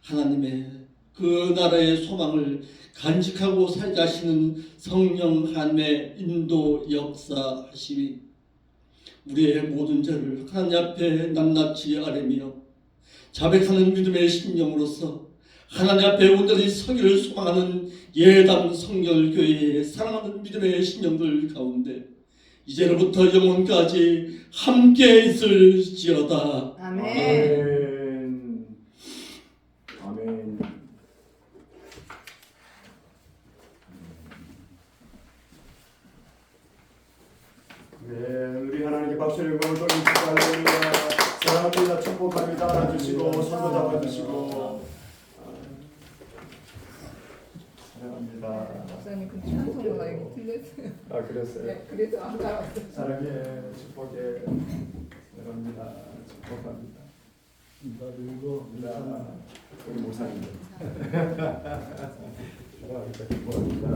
Speaker 3: 하나님의 그 나라의 소망을 간직하고 살게 하시는 성령 하나님의 인도 역사하심이 우리의 모든 죄를 하나님 앞에 낱낱이 아뢰며 자백하는 믿음의 심령으로서 하나님 앞에 온전히 서기를 소망하는 예담 성결교회의 사랑하는 믿음의 심령들 가운데 이제로부터 영원까지 함께 있을지어다.
Speaker 2: 아멘.
Speaker 1: 아멘. 아멘. 네, 우리 하나님께 박수를 영광을 돌리시고 할렐루야. 사랑합니다. 축복합니다. 알아주시고 손도 잡아주시고 사랑합니다.
Speaker 2: 목사님 그 찬송가 이거 틀렸어요.
Speaker 1: 아 그랬어요.
Speaker 2: 네, 그래도 안 따라왔어요.
Speaker 1: 사랑해 축복해 사랑합니다. 축복합니다.
Speaker 6: 그리고
Speaker 1: 우리 목사님. 사랑합니다. 축복합니다.